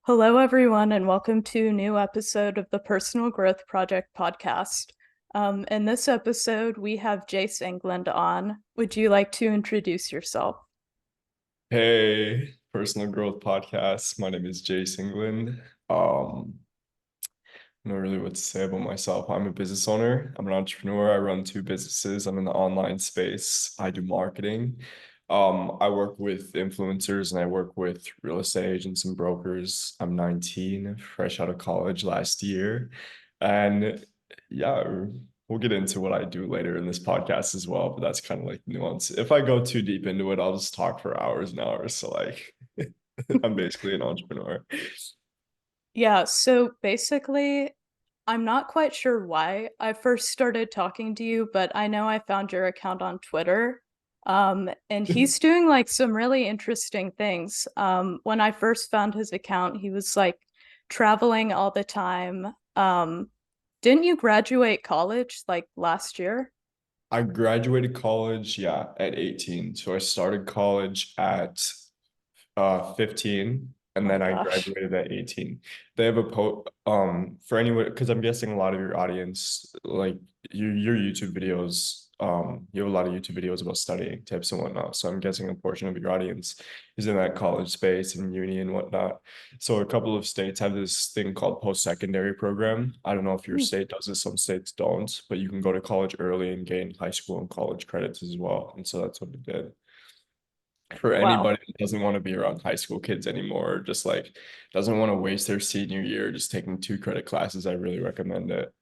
Hello, everyone, and welcome to a new episode of the Personal Growth Project podcast. In this episode, we have Jace England on. Would you like to introduce yourself? Hey, Personal Growth Podcast. My name is Jace England. I don't know really what to say about myself. I'm a business owner. I'm an entrepreneur. I run two businesses. I'm in the online space. I do marketing. I work with influencers and I work with real estate agents and brokers. I'm 19, fresh out of college last year. And yeah, we'll get into what I do later in this podcast as well, but that's kind of like nuance. If I go too deep into it, I'll just talk for hours and hours. So like I'm basically an entrepreneur. Yeah, so basically, I'm not quite sure why I first started talking to you, but I know I found your account on Twitter. And he's doing like some really interesting things. When I first found his account, he was like traveling all the time. Didn't you graduate college like last year? I graduated college, yeah, at 18. So I started college at 15 and Oh my then I gosh. graduated at 18. They have a for anyone because I'm guessing a lot of your audience like your YouTube videos you have a lot of YouTube videos about studying tips and whatnot. So I'm guessing a portion of your audience is in that college space and uni and whatnot. So a couple of states have this thing called post-secondary program. I don't know if your Hmm. state does this, some states don't, but you can go to college early and gain high school and college credits as well. And so that's what it did for Wow. anybody that doesn't want to be around high school kids anymore, or just like doesn't want to waste their senior year just taking two credit classes, I really recommend it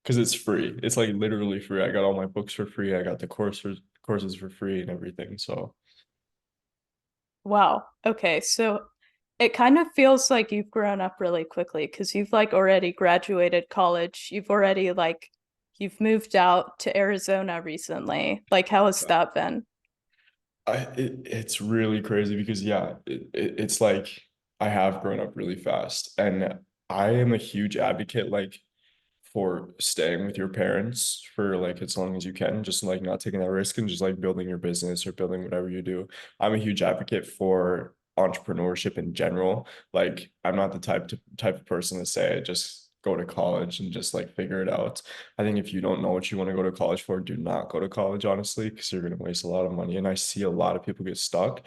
because it's free. It's like literally free. I got all my books for free. I got the courses for free and everything. So Wow. Okay, so it kind of feels like you've grown up really quickly because you've like already graduated college. You've moved out to Arizona recently. Like, how has that been? it's really crazy because yeah, it's like I have grown up really fast and I am a huge advocate like for staying with your parents for like as long as you can, just like not taking that risk and just like building your business or building whatever you do. I'm a huge advocate for entrepreneurship in general. Like I'm not the type of person to say just go to college and just like figure it out. I think if you don't know what you want to go to college for, do not go to college, honestly, because you're going to waste a lot of money. And I see a lot of people get stuck.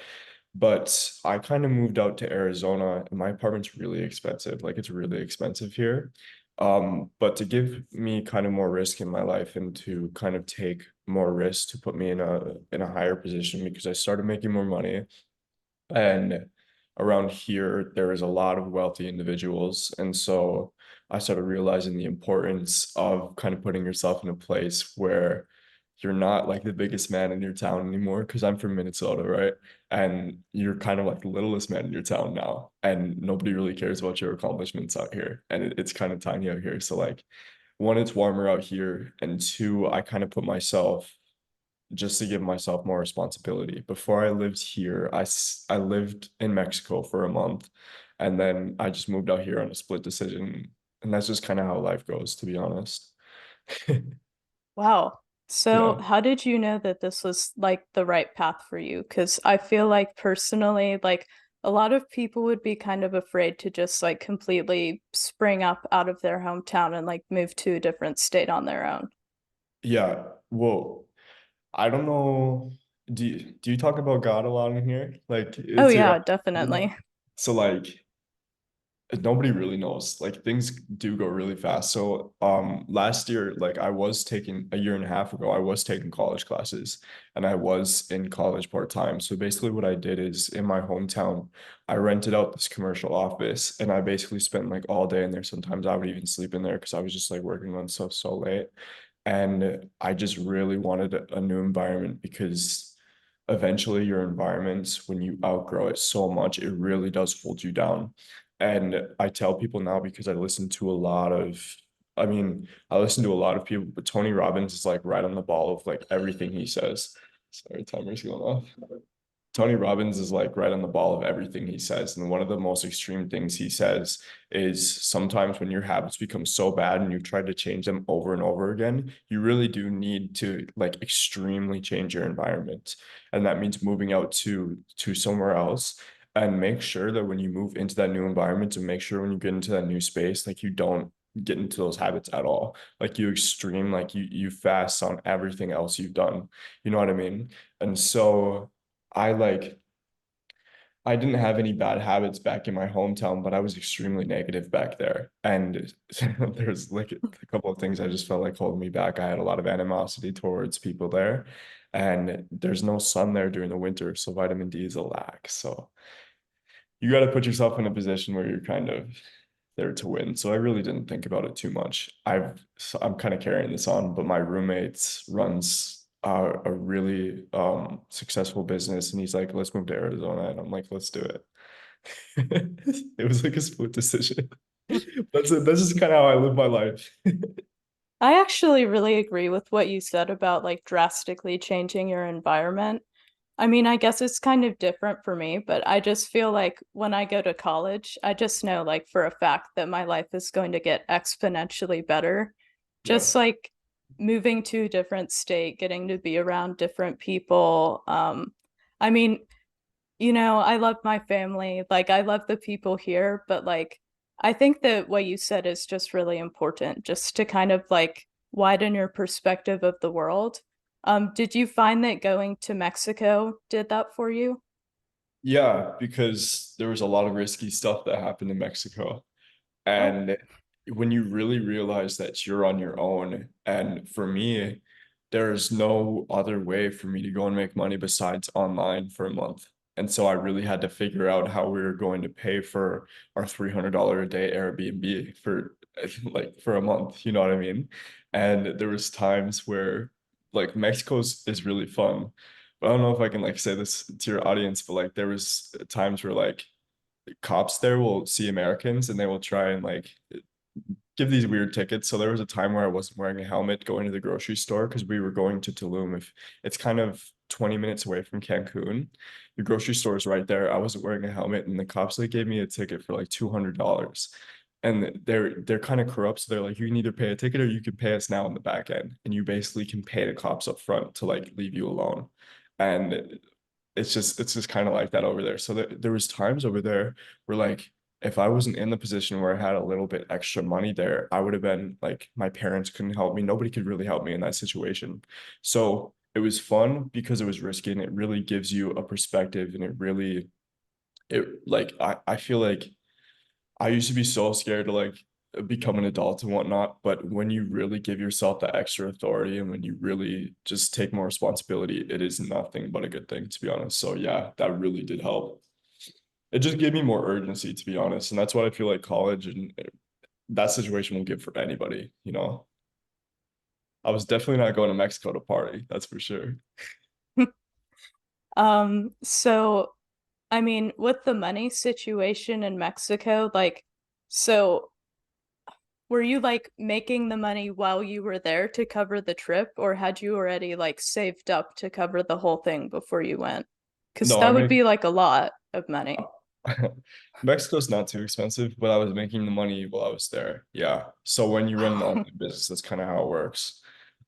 But I kind of moved out to Arizona and my apartment's really expensive. Like it's really expensive here. But to give me kind of more risk in my life and to kind of take more risk to put me in a higher position because I started making more money. And around here, there is a lot of wealthy individuals. And so I started realizing the importance of kind of putting yourself in a place where you're not like the biggest man in your town anymore. Cause I'm from Minnesota, right? And you're kind of like the littlest man in your town now. And nobody really cares about your accomplishments out here. And it's kind of tiny out here. So like one, it's warmer out here. And two, I kind of put myself just to give myself more responsibility. Before I lived here, I lived in Mexico for a month and then I just moved out here on a split decision. And that's just kind of how life goes, to be honest. Wow. So, Yeah. how did you know that this was like the right path for you? Because I feel like personally, like a lot of people would be kind of afraid to just like completely spring up out of their hometown and like move to a different state on their own. Yeah. Well, I don't know. Do you talk about God a lot in here? Like, Oh is your yeah, definitely. so like nobody really knows. Like things do go really fast. So last year, like I was taking a year and a half ago, I was taking college classes and I was in college part-time. So basically what I did is in my hometown, I rented out this commercial office and I basically spent like all day in there. Sometimes I would even sleep in there because I was just like working on stuff so late. And I just really wanted a new environment because eventually your environment, when you outgrow it so much, it really does hold you down. And I tell people now because I listen to a lot of people, but Tony Robbins is like right on the ball of like everything he says. Sorry, timer's going off. Tony Robbins is like right on the ball of everything he says. And one of the most extreme things he says is sometimes when your habits become so bad and you've tried to change them over and over again, you really do need to like extremely change your environment. And that means moving out to somewhere else. and make sure that when you move into that new environment, to make sure when you get into that new space, like you don't get into those habits at all. Like you extreme, like you fast on everything else you've done. You know what I mean? And so I like I didn't have any bad habits back in my hometown, but I was extremely negative back there. And there's like a couple of things I just felt like holding me back. I had a lot of animosity towards people there, and there's no sun there during the winter, so vitamin D is a lack. So you got to put yourself in a position where you're kind of there to win. So I really didn't think about it too much. I'm kind of carrying this on, but my roommate runs a really successful business, and he's like, "Let's move to Arizona," and I'm like, "Let's do it." It was like a split decision. That's it. That's just kind of how I live my life. I actually really agree with what you said about like drastically changing your environment. I mean, I guess it's kind of different for me, but I just feel like when I go to college, I just know like for a fact that my life is going to get exponentially better. Yeah. Just like moving to a different state, getting to be around different people. I mean, I love my family. Like, I love the people here, but like, I think that what you said is just really important, just to kind of like widen your perspective of the world. Did you find that going to Mexico did that for you? Yeah, because there was a lot of risky stuff that happened in Mexico. Oh, And when you really realize that you're on your own, and for me, there's no other way for me to go and make money besides online for a month. And so I really had to figure out how we were going to pay for our $300 a day Airbnb for like for a month, you know what I mean? And there was times where like Mexico's is really fun. But I don't know if I can like say this to your audience, but like there was times where like cops there will see Americans and they will try and like give these weird tickets. So there was a time where I wasn't wearing a helmet going to the grocery store because we were going to Tulum. If it's kind of 20 minutes away from Cancun, the grocery store is right there. I wasn't wearing a helmet, and the cops like gave me a ticket for like $200. And they're kind of corrupt. So they're like, you can either pay a ticket or you can pay us now on the back end. And you basically can pay the cops up front to like leave you alone. And it's just kind of like that over there. So there was times over there where like if I wasn't in the position where I had a little bit extra money there, I would have been like my parents couldn't help me. Nobody could really help me in that situation. So it was fun because it was risky, and it really gives you a perspective, and it like I feel like I used to be so scared to like become an adult and whatnot, but when you really give yourself that extra authority and when you really just take more responsibility, it is nothing but a good thing, to be honest. So yeah, that really did help. It just gave me more urgency, to be honest. And that's what I feel like college and that situation will give for anybody, you know. I was definitely not going to Mexico to party, that's for sure. so I mean, with the money situation in Mexico, like, so were you like making the money while you were there to cover the trip, or had you already like saved up to cover the whole thing before you went? Because No, that would be like a lot of money. Mexico's not too expensive, but I was making the money while I was there. Yeah. So when you run an online business, that's kind of how it works.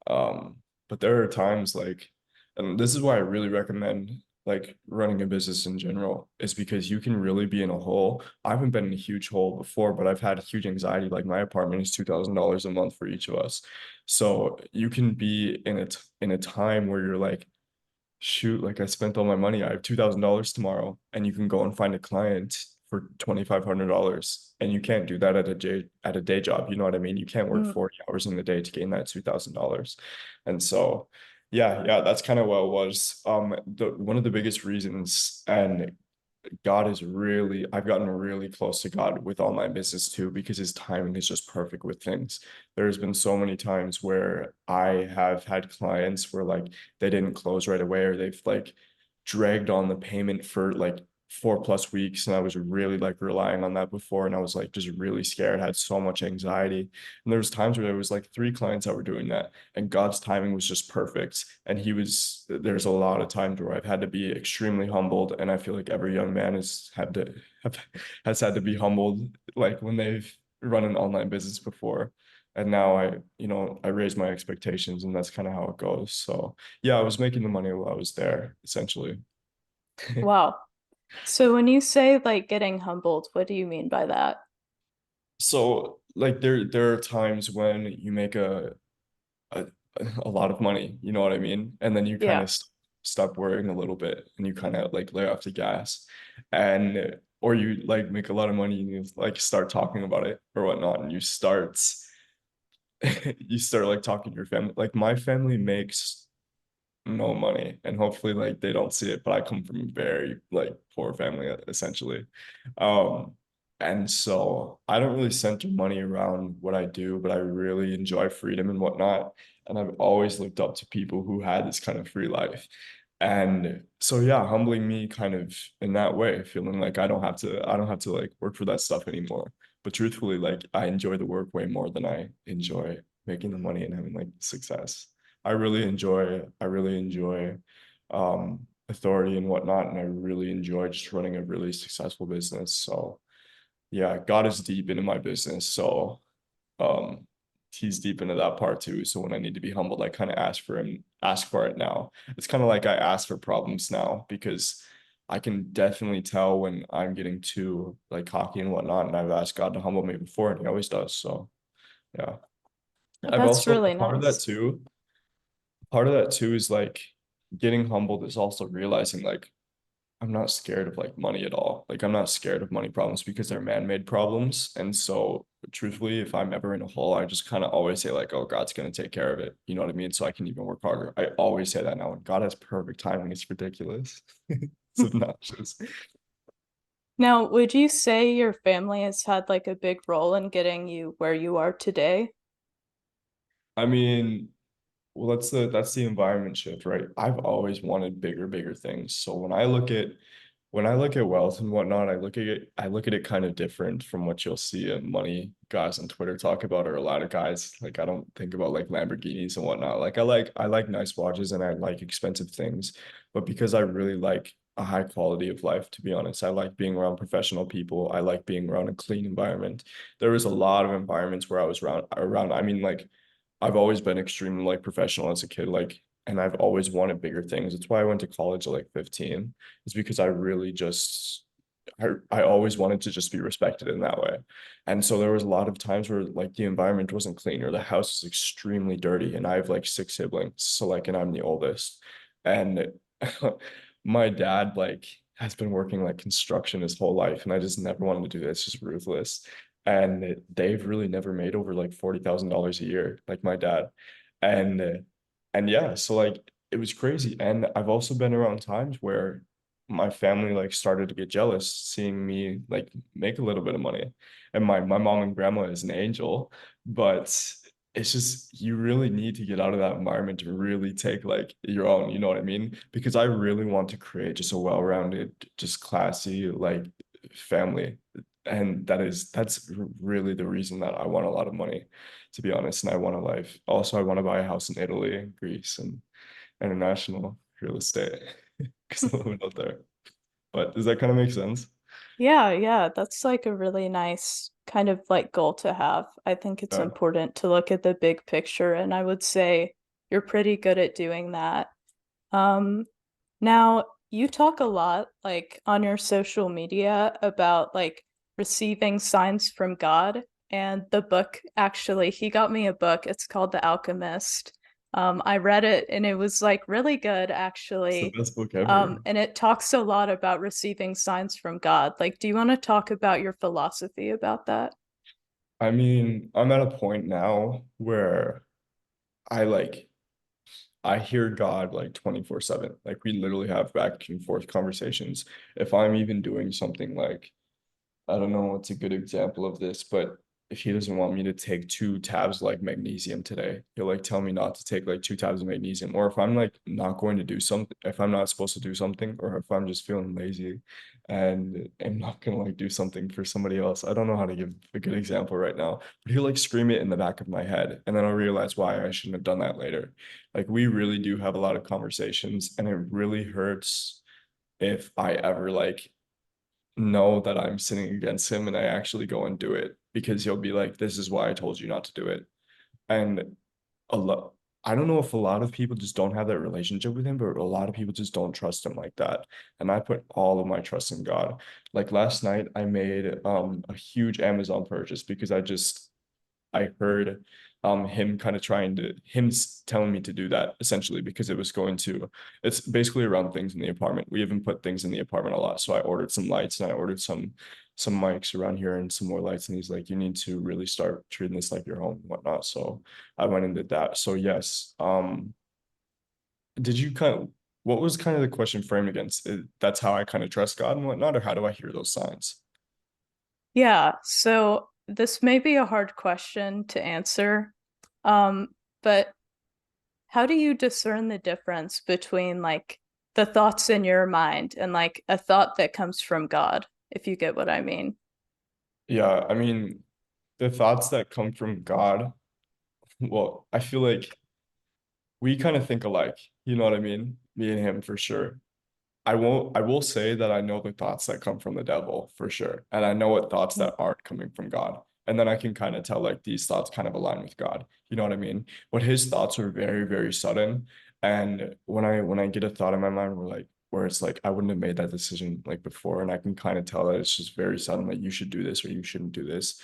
Um, but there are times like, and this is why I really recommend like running a business in general, is because you can really be in a hole. I haven't been in a huge hole before, but I've had huge anxiety. Like my apartment is $2,000 a month for each of us. So you can be in a time where you're like, shoot, like I spent all my money. I have $2,000 tomorrow, and you can go and find a client for $2,500. And you can't do that at a day job. You know what I mean? You can't work Mm. 40 hours in the day to gain that $2,000. And so yeah, that's kind of what it was. The one of the biggest reasons, and I've gotten really close to God with online business too, because his timing is just perfect with things. There's been so many times where I have had clients where like they didn't close right away, or they've like dragged on the payment for like 4+ weeks. And I was really like relying on that before. And I was like just really scared, had so much anxiety. And there was times where there was like 3 clients that were doing that. And God's timing was just perfect. And there's a lot of times where I've had to be extremely humbled. And I feel like every young man has had to be humbled, like when they've run an online business before. And now I raise my expectations, and that's kind of how it goes. So yeah, I was making the money while I was there, essentially. Wow. So when you say like getting humbled, what do you mean by that? So like there are times when you make a a lot of money, you know what I mean? And then you kind Yeah. of stop worrying a little bit and you kind of like lay off the gas and or you like make a lot of money and you like start talking about it or whatnot and you start you start like talking to your family. Like my family makes no money and hopefully like they don't see it, but I come from a very like poor family essentially. um and so I don't really center money around what I do, but I really enjoy freedom and whatnot, and I've always looked up to people who had this kind of free life. And so yeah, humbling me kind of in that way, feeling like I don't have to like work for that stuff anymore. But truthfully, like I enjoy the work way more than I enjoy making the money and having like success. I really enjoy authority and whatnot, and I really enjoy just running a really successful business. So yeah, God is deep into my business. So um he's deep into that part too. So when I need to be humbled, I kind of ask for it now. It's kind of like I ask for problems now because I can definitely tell when I'm getting too like cocky and whatnot, and I've asked God to humble me before, and he always does. So yeah. I've That's also really nice. part of that too is like getting humbled is also realizing like I'm not scared of like money at all. Like I'm not scared of money problems because they're man-made problems. And so truthfully, if I'm ever in a hole, I just kind of always say like, oh, God's gonna take care of it. You know what I mean? So I can even work harder. I always say that now. And God has perfect timing. It's ridiculous. It's obnoxious. Now, would you say your family has had like a big role in getting you where you are today? I mean, well, that's the environment shift, right? I've always wanted bigger things. So when I look at wealth and whatnot, I look at it kind of different from what you'll see money guys on Twitter talk about, or a lot of guys. Like I don't think about like Lamborghinis and whatnot. Like I like nice watches and I like expensive things, but because I really like a high quality of life, to be honest. I like being around professional people. I like being around a clean environment. There was a lot of environments where I was around. I mean, like I've always been extremely like professional as a kid, like, and I've always wanted bigger things. That's why I went to college at like 15. It's because I really just I always wanted to just be respected in that way. And so there was a lot of times where like the environment wasn't clean or the house is extremely dirty. And I have like six siblings. So like, and I'm the oldest. And my dad like has been working like construction his whole life. And I just never wanted to do that. It's just ruthless. And they've really never made over like $40,000 a year, like my dad. And and yeah, so like it was crazy. And I've also been around times where my family like started to get jealous seeing me like make a little bit of money. And my mom and grandma is an angel, but it's just you really need to get out of that environment to really take like your own, you know what I mean? Because I really want to create just a well-rounded, just classy like family. And that's really the reason that I want a lot of money, to be honest. And I want a life. Also, I want to buy a house in Italy, Greece, and international real estate because I love it out there. But does that kind of make sense? Yeah, yeah, that's like a really nice kind of like goal to have. I think it's Yeah. important to look at the big picture, and I would say you're pretty good at doing that. Um, Now you talk a lot like on your social media about like receiving signs from God, and the book actually, he got me a book. It's called The Alchemist. I read it and it was like really good It's the actually. best book ever. And it talks a lot about receiving signs from God. Like, do you want to talk about your philosophy about that? I mean, I'm at a point now where I like I hear God like 24/7. Like we literally have back and forth conversations. If I'm even doing something like I don't know what's a good example of this, but if he doesn't want me to take 2 tabs like magnesium today, he'll like tell me not to take like 2 tabs of magnesium. Or if I'm like not going to do something, if I'm not supposed to do something, or if I'm just feeling lazy and I'm not gonna like do something for somebody else. I don't know how to give a good example right now, but he'll like scream it in the back of my head, and then I'll realize why I shouldn't have done that later. Like we really do have a lot of conversations, and it really hurts if I ever like know that I'm sinning against him and I actually go and do it because he'll be like, this is why I told you not to do it. And a lot. I don't know if a lot of people just don't have that relationship with him, but a lot of people just don't trust him like that. And I put all of my trust in God. Like last night, I made a huge Amazon purchase because I heard him kind of trying to telling me to do that essentially because it was going to it's basically around things in the apartment. We even put things in the apartment a lot. So I ordered some lights and I ordered some mics around here and some more lights. And he's like, you need to really start treating this like your home and whatnot. So I went and did that. So yes, did you kind of what was kind of the question framed against? That's how I kind of trust God and whatnot, or how do I hear those signs? Yeah, so this may be a hard question to answer, but how do you discern the difference between like the thoughts in your mind and like a thought that comes from God, if you get what I mean? Yeah, I mean, the thoughts that come from God, well, I feel like we kind of think alike. You know what I mean? Me and him for sure. I will say that I know the thoughts that come from the devil for sure. And I know what thoughts Mm. that aren't coming from God. And then I can kind of tell like these thoughts kind of align with God. You know what I mean? But his thoughts are very, very sudden. And when I get a thought in my mind where it's like I wouldn't have made that decision like before, and I can kind of tell that it's just very sudden, like you should do this or you shouldn't do this.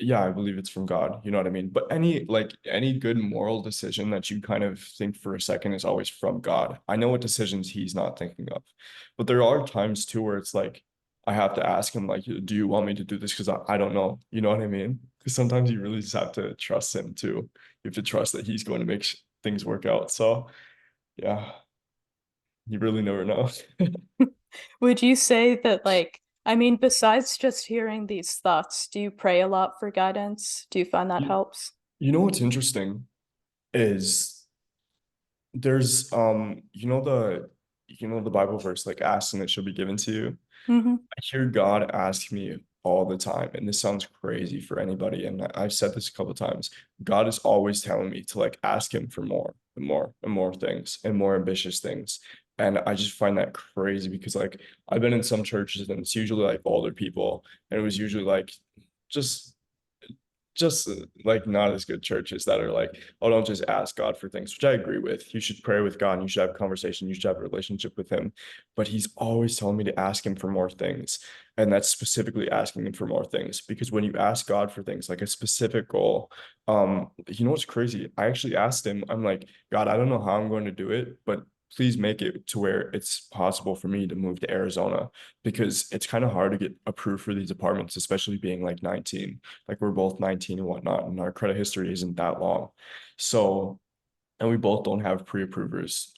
Yeah, I believe it's from God. You know what I mean? But any good moral decision that you kind of think for a second is always from God. I know what decisions he's not thinking of. But there are times too where it's like I have to ask him, like, do you want me to do this? Because I don't know. You know what I mean? Because sometimes you really just have to trust him too. You have to trust that he's going to make things work out. So yeah, you really never know. Would you say that like I mean, besides just hearing these thoughts, do you pray a lot for guidance? Do you find that You, helps? you know what's interesting is there's the Bible verse like ask and it shall be given to you. Mm-hmm. I hear God ask me all the time, and this sounds crazy for anybody. And I've said this a couple of times. God is always telling me to like ask him for more and more and more things and more ambitious things. And I just find that crazy because like I've been in some churches and it's usually like older people, and it was usually like just just like not as good churches that are like, oh, don't just ask God for things, which I agree with. You should pray with God and you should have a conversation, you should have a relationship with him. But he's always telling me to ask him for more things. And that's specifically asking him for more things. Because when you ask God for things like a specific goal, you know what's crazy? I actually asked him, I'm like, God, I don't know how I'm going to do it, but please make it to where it's possible for me to move to Arizona because it's kind of hard to get approved for these apartments, especially being like 19. Like we're both 19 and whatnot, and our credit history isn't that long. So, and we both don't have pre-approvers,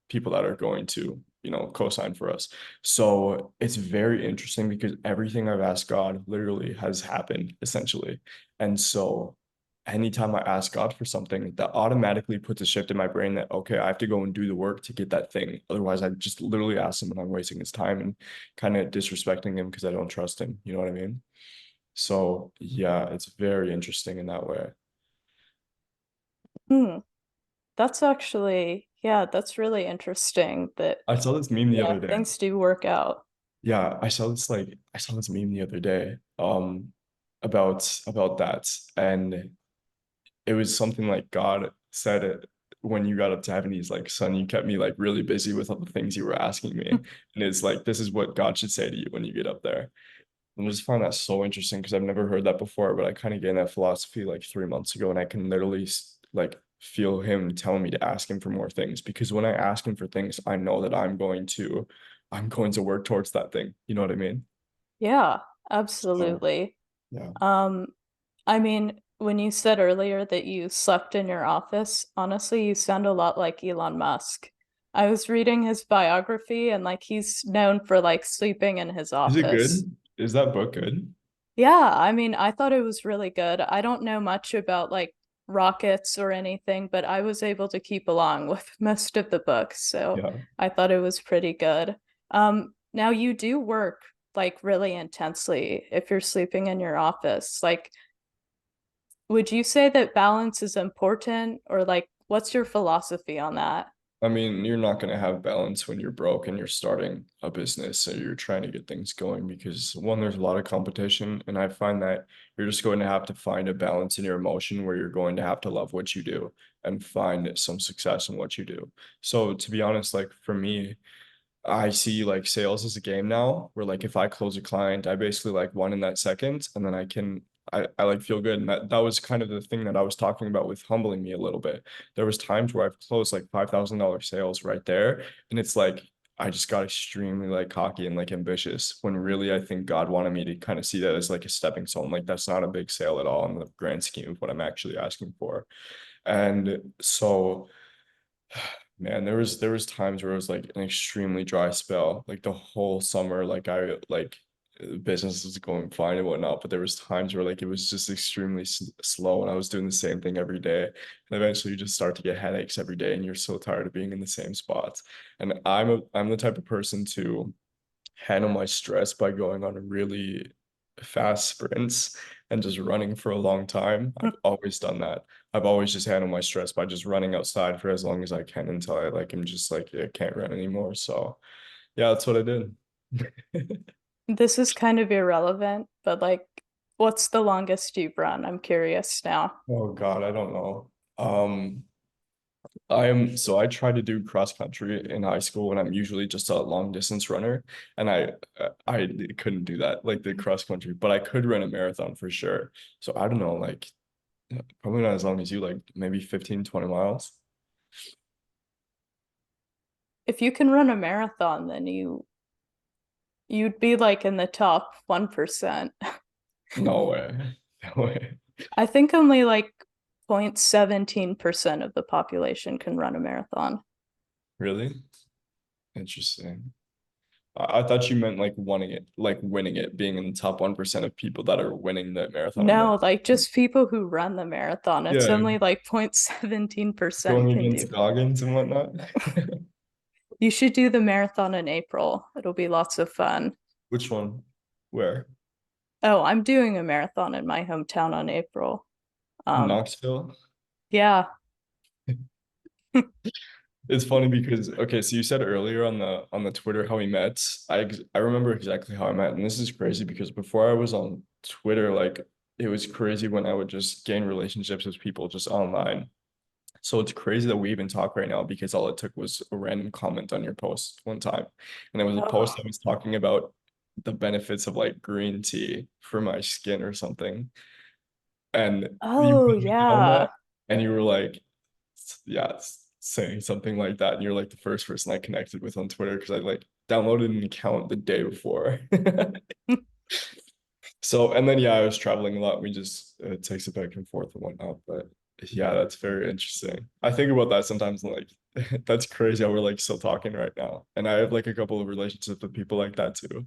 people that are going to, co-sign for us. So it's very interesting because everything I've asked God literally has happened essentially. And so anytime I ask God for something, that automatically puts a shift in my brain that, okay, I have to go and do the work to get that thing. Otherwise, I just literally ask him and I'm wasting his time and kind of disrespecting him because I don't trust him. You know what I mean? So yeah, it's very interesting in that way. Hmm. That's actually, yeah, that's really interesting that, I saw this meme the yeah, other day. things do work out. Yeah, I saw this meme the other day about that. And it was something like God said it when you got up to heaven, he's like, son, you kept me like really busy with all the things you were asking me. And it's like this is what God should say to you when you get up there. And I just find that so interesting because I've never heard that before, but I kind of gained that philosophy like 3 months ago, and I can literally like feel him telling me to ask him for more things because when I ask him for things, I know that I'm going to work towards that thing. You know what I mean? Yeah, So absolutely. yeah. Um, I mean, when you said earlier that you slept in your office, honestly, you sound a lot like Elon Musk. I was reading his biography and like he's known for like sleeping in his Is it office. good? Is that book good? Yeah, I mean, I thought it was really good. I don't know much about like rockets or anything, but I was able to keep along with most of the book, so Yeah. I thought it was pretty good. Now you do work like really intensely if you're sleeping in your office. Like, would you say that balance is important, or like, what's your philosophy on that? I mean, you're not going to have balance when you're broke and you're starting a business or you're trying to get things going because one, there's a lot of competition. And I find that you're just going to have to find a balance in your emotion where you're going to have to love what you do. and find some success in what you do. So to be honest, like for me, I see like sales as a game now where like if I close a client, I basically like won in that second and then I like feel good. And that was kind of the thing that I was talking about with humbling me a little bit. There was times where I've closed like $5,000 sales right there. And it's like I just got extremely like cocky and like ambitious when really I think God wanted me to kind of see that as like a stepping stone. Like that's not a big sale at all in the grand scheme of what I'm actually asking for. And so man, there was times where it was like an extremely dry spell, like the whole summer, like I like business was going fine and whatnot, but there was times where like it was just extremely slow, and I was doing the same thing every day, and eventually you just start to get headaches every day, and you're so tired of being in the same spots. And I'm the type of person to handle my stress by going on a really fast sprints and just running for a long time. I've always done that. I've always just handled my stress by just running outside for as long as I can until I like am just like I can't run anymore. So yeah, that's what I did. This is kind of irrelevant, but like, what's the longest you've run? I'm curious now. Oh God, I don't know. I tried to do cross country in high school, and I'm usually just a long distance runner, and I couldn't do that like the cross country, but I could run a marathon for sure. So I don't know, like probably not as long as you, like maybe 15, 20 miles. If you can run a marathon, then you'd be like in the top 1%. No way. No way. I think only like 0.17% of the population can run a marathon. Really? Interesting. I thought you meant like winning it, being in the top 1% of people that are winning the marathon event. No, like just people who run the marathon. It's Yeah, only like 0.17% going can do. against Goggins and whatnot. You should do the marathon in April. It'll be lots of fun. Which one? Where? Oh, I'm doing a marathon in my hometown on April. Um, Knoxville? yeah. It's funny because okay, so you said earlier on the Twitter how we met. I remember exactly how I met, and this is crazy because before I was on Twitter, like it was crazy when I would just gain relationships with people just online. So it's crazy that we even talk right now because all it took was a random comment on your post one time. And it was a post Oh, that was talking about the benefits of like green tea for my skin or something. And you oh commented on yeah. that and you were like, yeah, saying something like that. And you're like the first person I connected with on Twitter because I like downloaded an account the day before. So, and then yeah, I was traveling a lot. We just takes it back and forth and whatnot. But yeah, that's very interesting. I think about that sometimes. Like, that's crazy how we're like still talking right now. And I have like a couple of relationships with people like that too.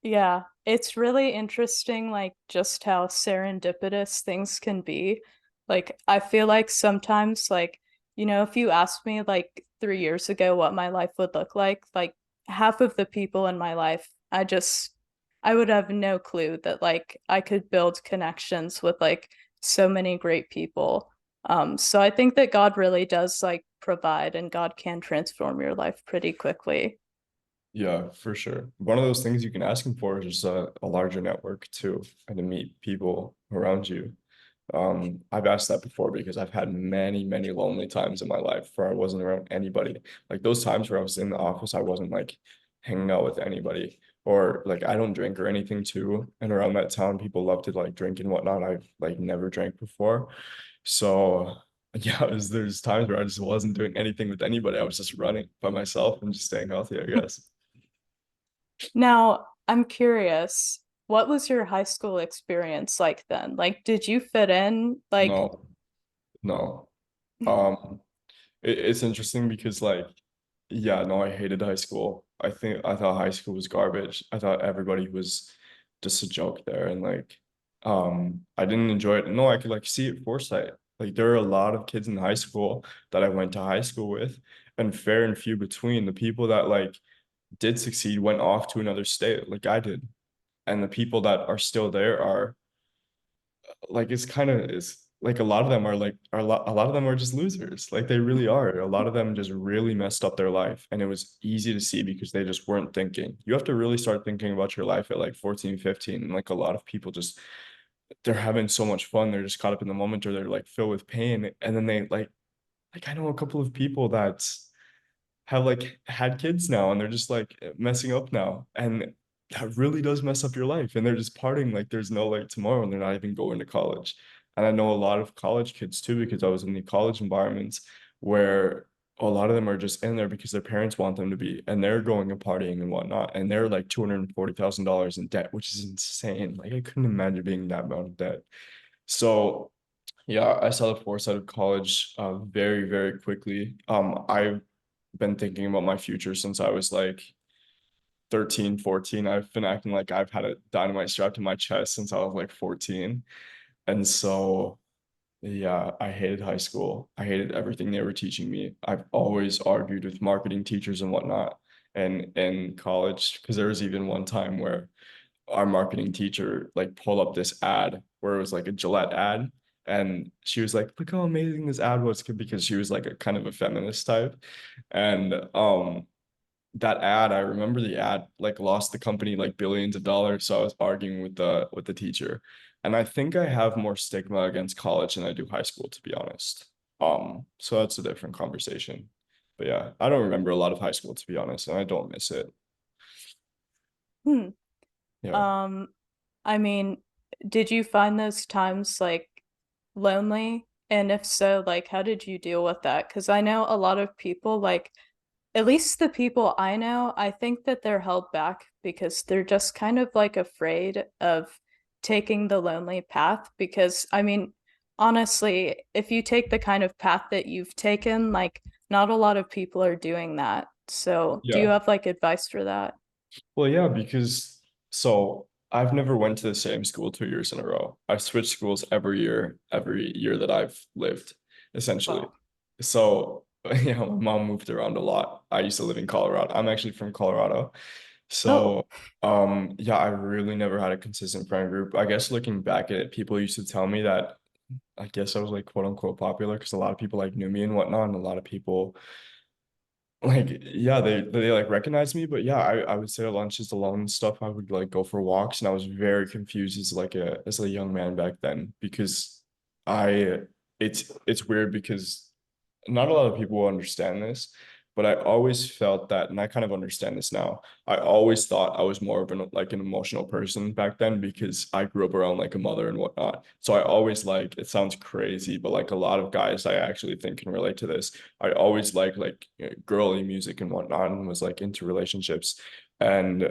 Yeah, it's really interesting, like just how serendipitous things can be. Like, I feel like sometimes, like, if you asked me like 3 years ago what my life would look like half of the people in my life, I would have no clue that like I could build connections with like so many great people. So I think that God really does like provide and God can transform your life pretty quickly. Yeah, for sure. One of those things you can ask him for is just a larger network too, and to meet people around you. I've asked that before because I've had many, many lonely times in my life where I wasn't around anybody. Like those times where I was in the office, I wasn't like hanging out with anybody. Or like I don't drink or anything too. And around that town, people love to like drink and whatnot. I've like never drank before. So yeah, there's times where I just wasn't doing anything with anybody. I was just running by myself and just staying healthy, I guess. Now, I'm curious, what was your high school experience like then? Like, did you fit in? Like, No, no. Um, it's interesting because like, yeah, no, I hated high school. I thought high school was garbage. I thought everybody was just a joke there, and like, I didn't enjoy it. No, I could like see it foresight. Like there are a lot of kids in high school that I went to high school with, and fair and few between. The people that like did succeed went off to another state, like I did, and the people that are still there are like it's kind of is like a lot of them are like a lot of them are just losers, like they really are. A lot of them just really messed up their life, and it was easy to see because they just weren't thinking. You have to really start thinking about your life at like 14, 15, and like a lot of people just they're having so much fun, they're just caught up in the moment, or they're like filled with pain, and then they like I know a couple of people that have like had kids now and they're just like messing up now, and that really does mess up your life, and they're just partying like there's no like tomorrow, and they're not even going to college. And I know a lot of college kids too, because I was in the college environments where a lot of them are just in there because their parents want them to be, and they're going and partying and whatnot, and they're like $240,000 in debt, which is insane. Like I couldn't imagine being that amount of debt. So yeah, I saw the foresight of college very, very quickly. I've been thinking about my future since I was like 13, 14. I've been acting like I've had a dynamite strapped to my chest since I was like 14. And so, yeah, I hated high school. I hated everything they were teaching me. I've always argued with marketing teachers and whatnot. And in college, because there was even one time where our marketing teacher like pulled up this ad where it was like a Gillette ad. And she was like, look how amazing this ad was, because she was like a kind of a feminist type. And that ad, I remember the ad like lost the company like billions of dollars. So I was arguing with the teacher. And I think I have more stigma against college than I do high school, to be honest. So that's a different conversation. But yeah, I don't remember a lot of high school, to be honest, and I don't miss it. Hmm. Yeah. Um, I mean, did you find those times like lonely? And if so, like, how did you deal with that? Because I know a lot of people, like, at least the people I know, I think that they're held back because they're just kind of like afraid of taking the lonely path. Because, I mean, honestly, if you take the kind of path that you've taken, like, not a lot of people are doing that. So, do you Yeah. have like advice for that? Well, yeah, because so I've never went to the same school 2 years in a row. I've switched schools every year that I've lived, essentially. Wow. So, yeah, my mom moved around a lot. I used to live in Colorado. I'm actually from Colorado. Oh, So, yeah, I really never had a consistent friend group. I guess looking back at it, people used to tell me that I guess I was like quote unquote popular because a lot of people like knew me and whatnot, and a lot of people like yeah they like recognized me. But yeah, I would sit at lunches alone and stuff. I would like go for walks, and I was very confused as like a young man back then, because I it's weird because not a lot of people will understand this, but I always felt that, and I kind of understand this now. I always thought I was more of an like an emotional person back then because I grew up around like a mother and whatnot. So I always like, it sounds crazy, but like a lot of guys I actually think can relate to this. I always like you know, girly music and whatnot, and was like into relationships, and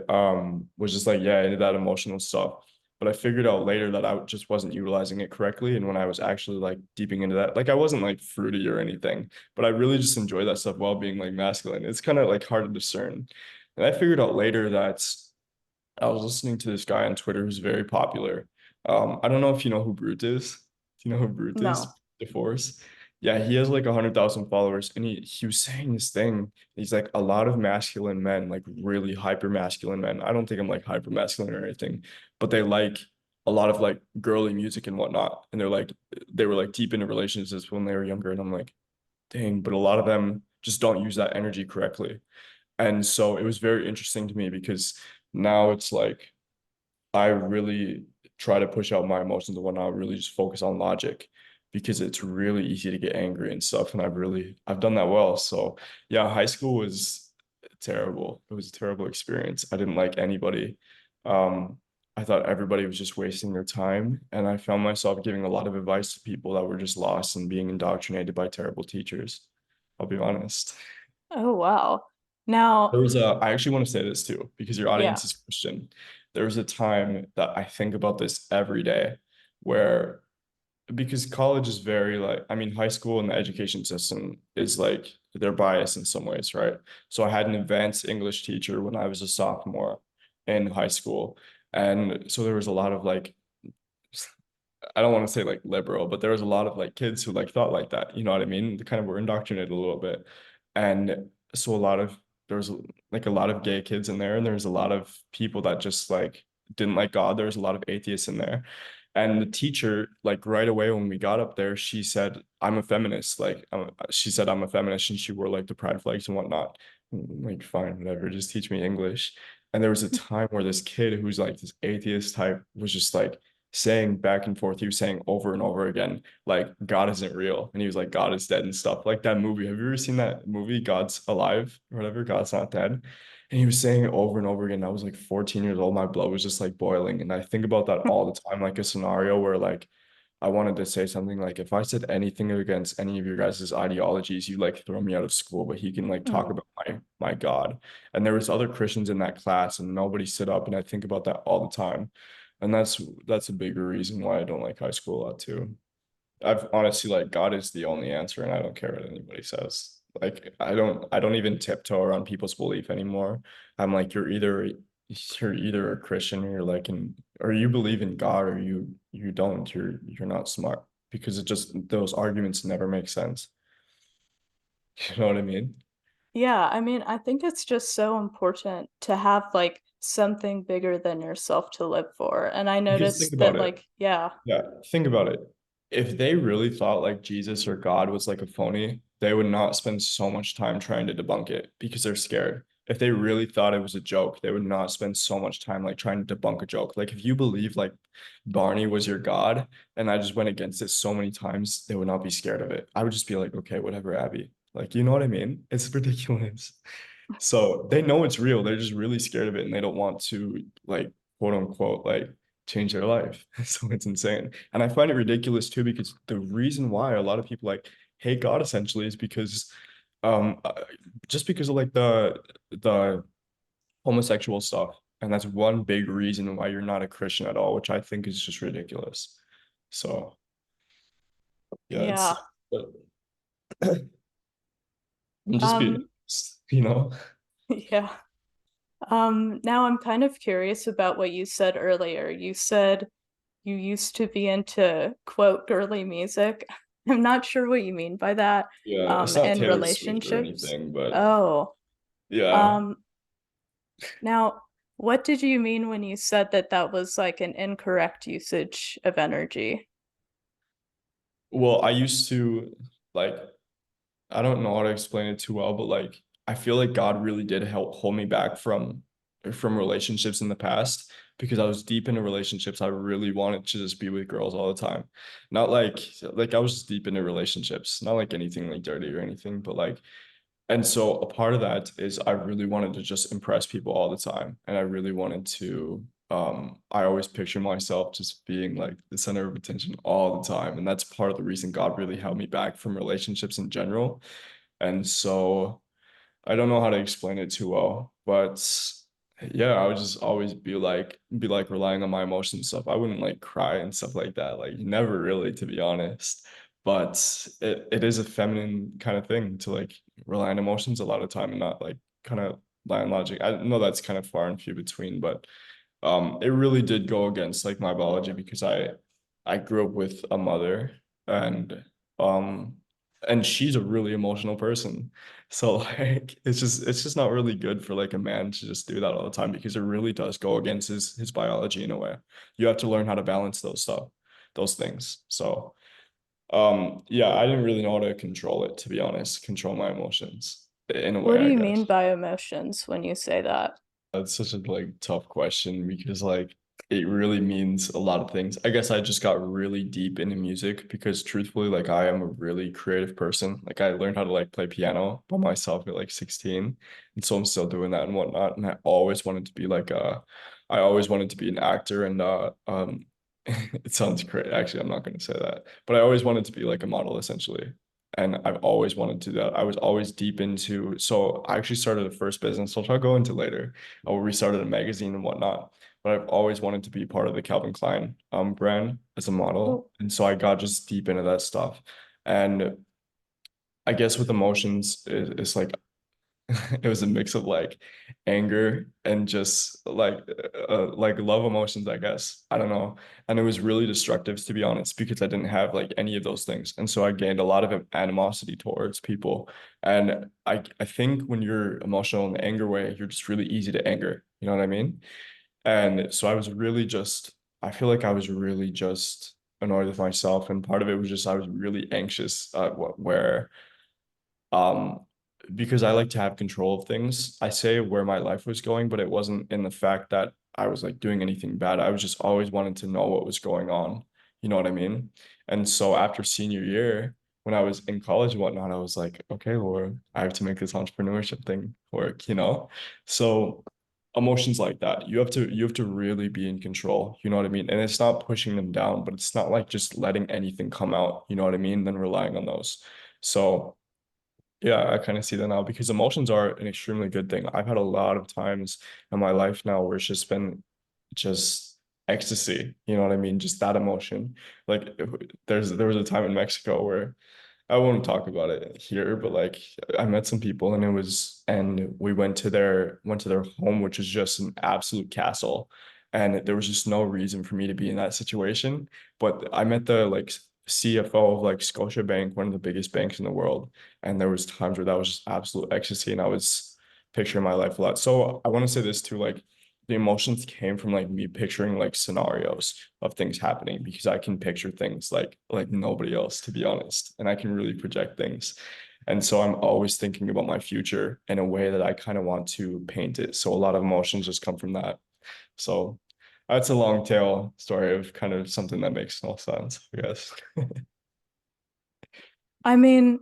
was just like yeah into that emotional stuff. But I figured out later that I just wasn't utilizing it correctly. And when I was actually like deeping into that, like I wasn't like fruity or anything, but I really just enjoy that stuff while being like masculine. It's kind of like hard to discern. And I figured out later that I was listening to this guy on Twitter who's very popular. I don't know if you know who Brute is. Do you know who Brute is? no. DeForce. Yeah, he has like 100,000 followers, and he was saying this thing. He's like a lot of masculine men, like really hyper masculine men. I don't think I'm like hyper masculine or anything, but they like a lot of like girly music and whatnot. And they were like deep into relationships when they were younger. And I'm like, dang, but a lot of them just don't use that energy correctly. And so it was very interesting to me because now it's like I really try to push out my emotions and whatnot, really just focus on logic, because it's really easy to get angry and stuff. And I've done that well. So yeah, high school was terrible. It was a terrible experience. I didn't like anybody. Um, I thought everybody was just wasting their time. And I found myself giving a lot of advice to people that were just lost and being indoctrinated by terrible teachers. I'll be honest. Oh, wow. Now, I actually want to say this too, because your audience yeah. is Christian. There was a time that I think about this every day where, because college is very like, I mean, high school and the education system is like, they're biased in some ways, right? So I had an advanced English teacher when I was a sophomore in high school. And so there was a lot of like, I don't want to say like liberal, but there was a lot of like kids who like thought like that. You know what I mean? They kind of were indoctrinated a little bit. And so there was like a lot of gay kids in there, and there was a lot of people that just like didn't like God. There was a lot of atheists in there. And the teacher, like right away when we got up there, she said, I'm a feminist. She said, I'm a feminist. And she wore like the pride flags and whatnot. Like, fine, whatever, just teach me English. And there was a time where this kid who's like this atheist type was just like saying back and forth. He was saying over and over again, like God isn't real, and he was like God is dead and stuff. Like that movie. Have you ever seen that movie, God's Alive or whatever? God's Not Dead. And he was saying it over and over again. I was like 14 years old. My blood was just like boiling. And I think about that all the time, like a scenario where like I wanted to say something like, if I said anything against any of your guys' ideologies, you like throw me out of school, but he can like talk Mm. about my God. And there was other Christians in that class and nobody stood up. And I think about that all the time. And that's a bigger reason why I don't like high school a lot too. I've honestly like God is the only answer and I don't care what anybody says. Like I don't even tiptoe around people's belief anymore. I'm like you're either a Christian or you're like in or you believe in God or you don't. You're not smart because it just those arguments never make sense. You know what I mean? Yeah, I mean, I think it's just so important to have like something bigger than yourself to live for. And I Because think noticed about that, it. like, yeah, Yeah, think about it. If they really thought like Jesus or God was like a phony, they would not spend so much time trying to debunk it because they're scared. If they really thought it was a joke, they would not spend so much time like trying to debunk a joke. Like if you believe like Barney was your God and I just went against it so many times, they would not be scared of it. I would just be like, okay, whatever, Abby. Like, you know what I mean? It's ridiculous. So they know it's real. They're just really scared of it and they don't want to like quote unquote like change their life. So it's insane. And I find it ridiculous too because the reason why a lot of people like hate God essentially is because um uh, just because of like the homosexual stuff. And that's one big reason why you're not a Christian at all, which I think is just ridiculous. So yeah, it's yeah. but I'm just being Um, honest, you know? yeah. Now I'm kind of curious about what you said earlier. You said you used to be into quote girly music. I'm not sure what you mean by that. Yeah, it's not And Taylor Swift or relationships. anything, but Oh, yeah. um, now what did you mean when you said that that was like an incorrect usage of energy? Well, I used to like I don't know how to explain it too well, but like I feel like God really did help hold me back from relationships in the past because I was deep into relationships. I really wanted to just be with girls all the time. Not like I was just deep into relationships, not like anything like dirty or anything, but like and so a part of that is I really wanted to just impress people all the time. And I really wanted to I always picture myself just being like the center of attention all the time. And that's part of the reason God really held me back from relationships in general. And so I don't know how to explain it too well, but yeah, I would just always be like relying on my emotions and stuff. I wouldn't like cry and stuff like that. Like never really, to be honest. But it is a feminine kind of thing to like rely on emotions a lot of time and not like kind of rely on logic. I know that's kind of far and few between, but it really did go against like my biology because I grew up with a mother and um and she's a really emotional person. So like it's just not really good for like a man to just do that all the time because it really does go against his biology in a way. You have to learn how to balance those things. So yeah, I didn't really know how to control it, to be honest, control my emotions in a What way, do I you mean guess. by emotions when you say that? That's such a like tough question because like it really means a lot of things. I guess I just got really deep into music because truthfully, like I am a really creative person. Like I learned how to like play piano by myself at like 16. And so I'm still doing that and whatnot. And I always wanted to be an actor and it sounds great. Actually, I'm not gonna say that. But I always wanted to be like a model essentially. And I've always wanted to do that. I was always deep into, so I actually started a first business, which I'll go into later. We started a magazine and whatnot, but I've always wanted to be part of the Calvin Klein brand as a model. Oh, And so I got just deep into that stuff. And I guess with emotions, it's like it was a mix of like anger and just like love emotions, I guess. I don't know. And it was really destructive to be honest, because I didn't have like any of those things. And so I gained a lot of animosity towards people. And I think when you're emotional in the anger way, you're just really easy to anger. You know what I mean? And so I feel like I was really just annoyed with myself. And part of it was just I was really anxious where um, because I like to have control of things. I say where my life was going, but it wasn't in the fact that I was like doing anything bad. I was just always wanted to know what was going on. You know what I mean? And so after senior year, when I was in college and whatnot, I was like, okay, Laura, I have to make this entrepreneurship thing work, you know? So emotions like that, you have to really be in control, you know what I mean? And it's not pushing them down, but it's not like just letting anything come out, you know what I mean? Then relying on those. So yeah, I kind of see that now because emotions are an extremely good thing. I've had a lot of times in my life now where it's just been just ecstasy, you know what I mean? Just that emotion. Like there was a time in Mexico where I won't talk about it here, but like I met some people and we went to their home, which is just an absolute castle. And there was just no reason for me to be in that situation. But I met the like CFO of like Scotiabank, one of the biggest banks in the world. And there was times where that was just absolute ecstasy and I was picturing my life a lot. So I want to say this too, like the emotions came from like me picturing like scenarios of things happening because I can picture things like nobody else, to be honest, and I can really project things. And so I'm always thinking about my future in a way that I kind of want to paint it. So a lot of emotions just come from that. So that's a long tail story of kind of something that makes no sense, I guess. I mean,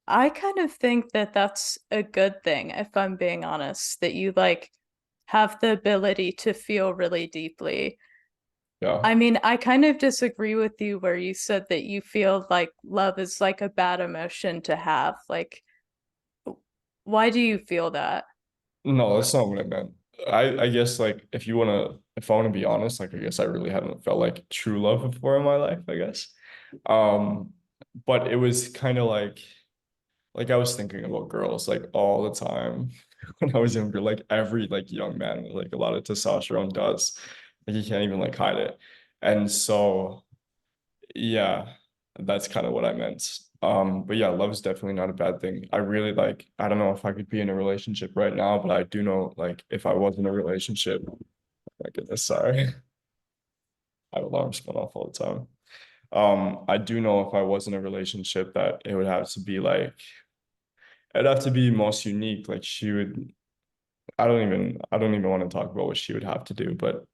I kind of think that that's a good thing, if I'm being honest, that you like have the ability to feel really deeply. Yeah. I mean, I kind of disagree with you where you said that you feel like love is like a bad emotion to have. Like, why do you feel that? No, that's not what I meant. I guess like if I wanna be honest, like I guess I really haven't felt like true love before in my life, I guess. Um, but it was kind of like I was thinking about girls like all the time when I was younger, like every like young man, like a lot of testosterone does. Like you can't even like hide it. And so yeah, that's kind of what I meant. But yeah, love is definitely not a bad thing. I really like, I don't know if I could be in a relationship right now, but I do know like if I was in a relationship, my goodness, sorry. I have alarms going off all the time. I do know if I was in a relationship that it would have to be like it'd have to be most unique. Like she would, I don't even want to talk about what she would have to do, but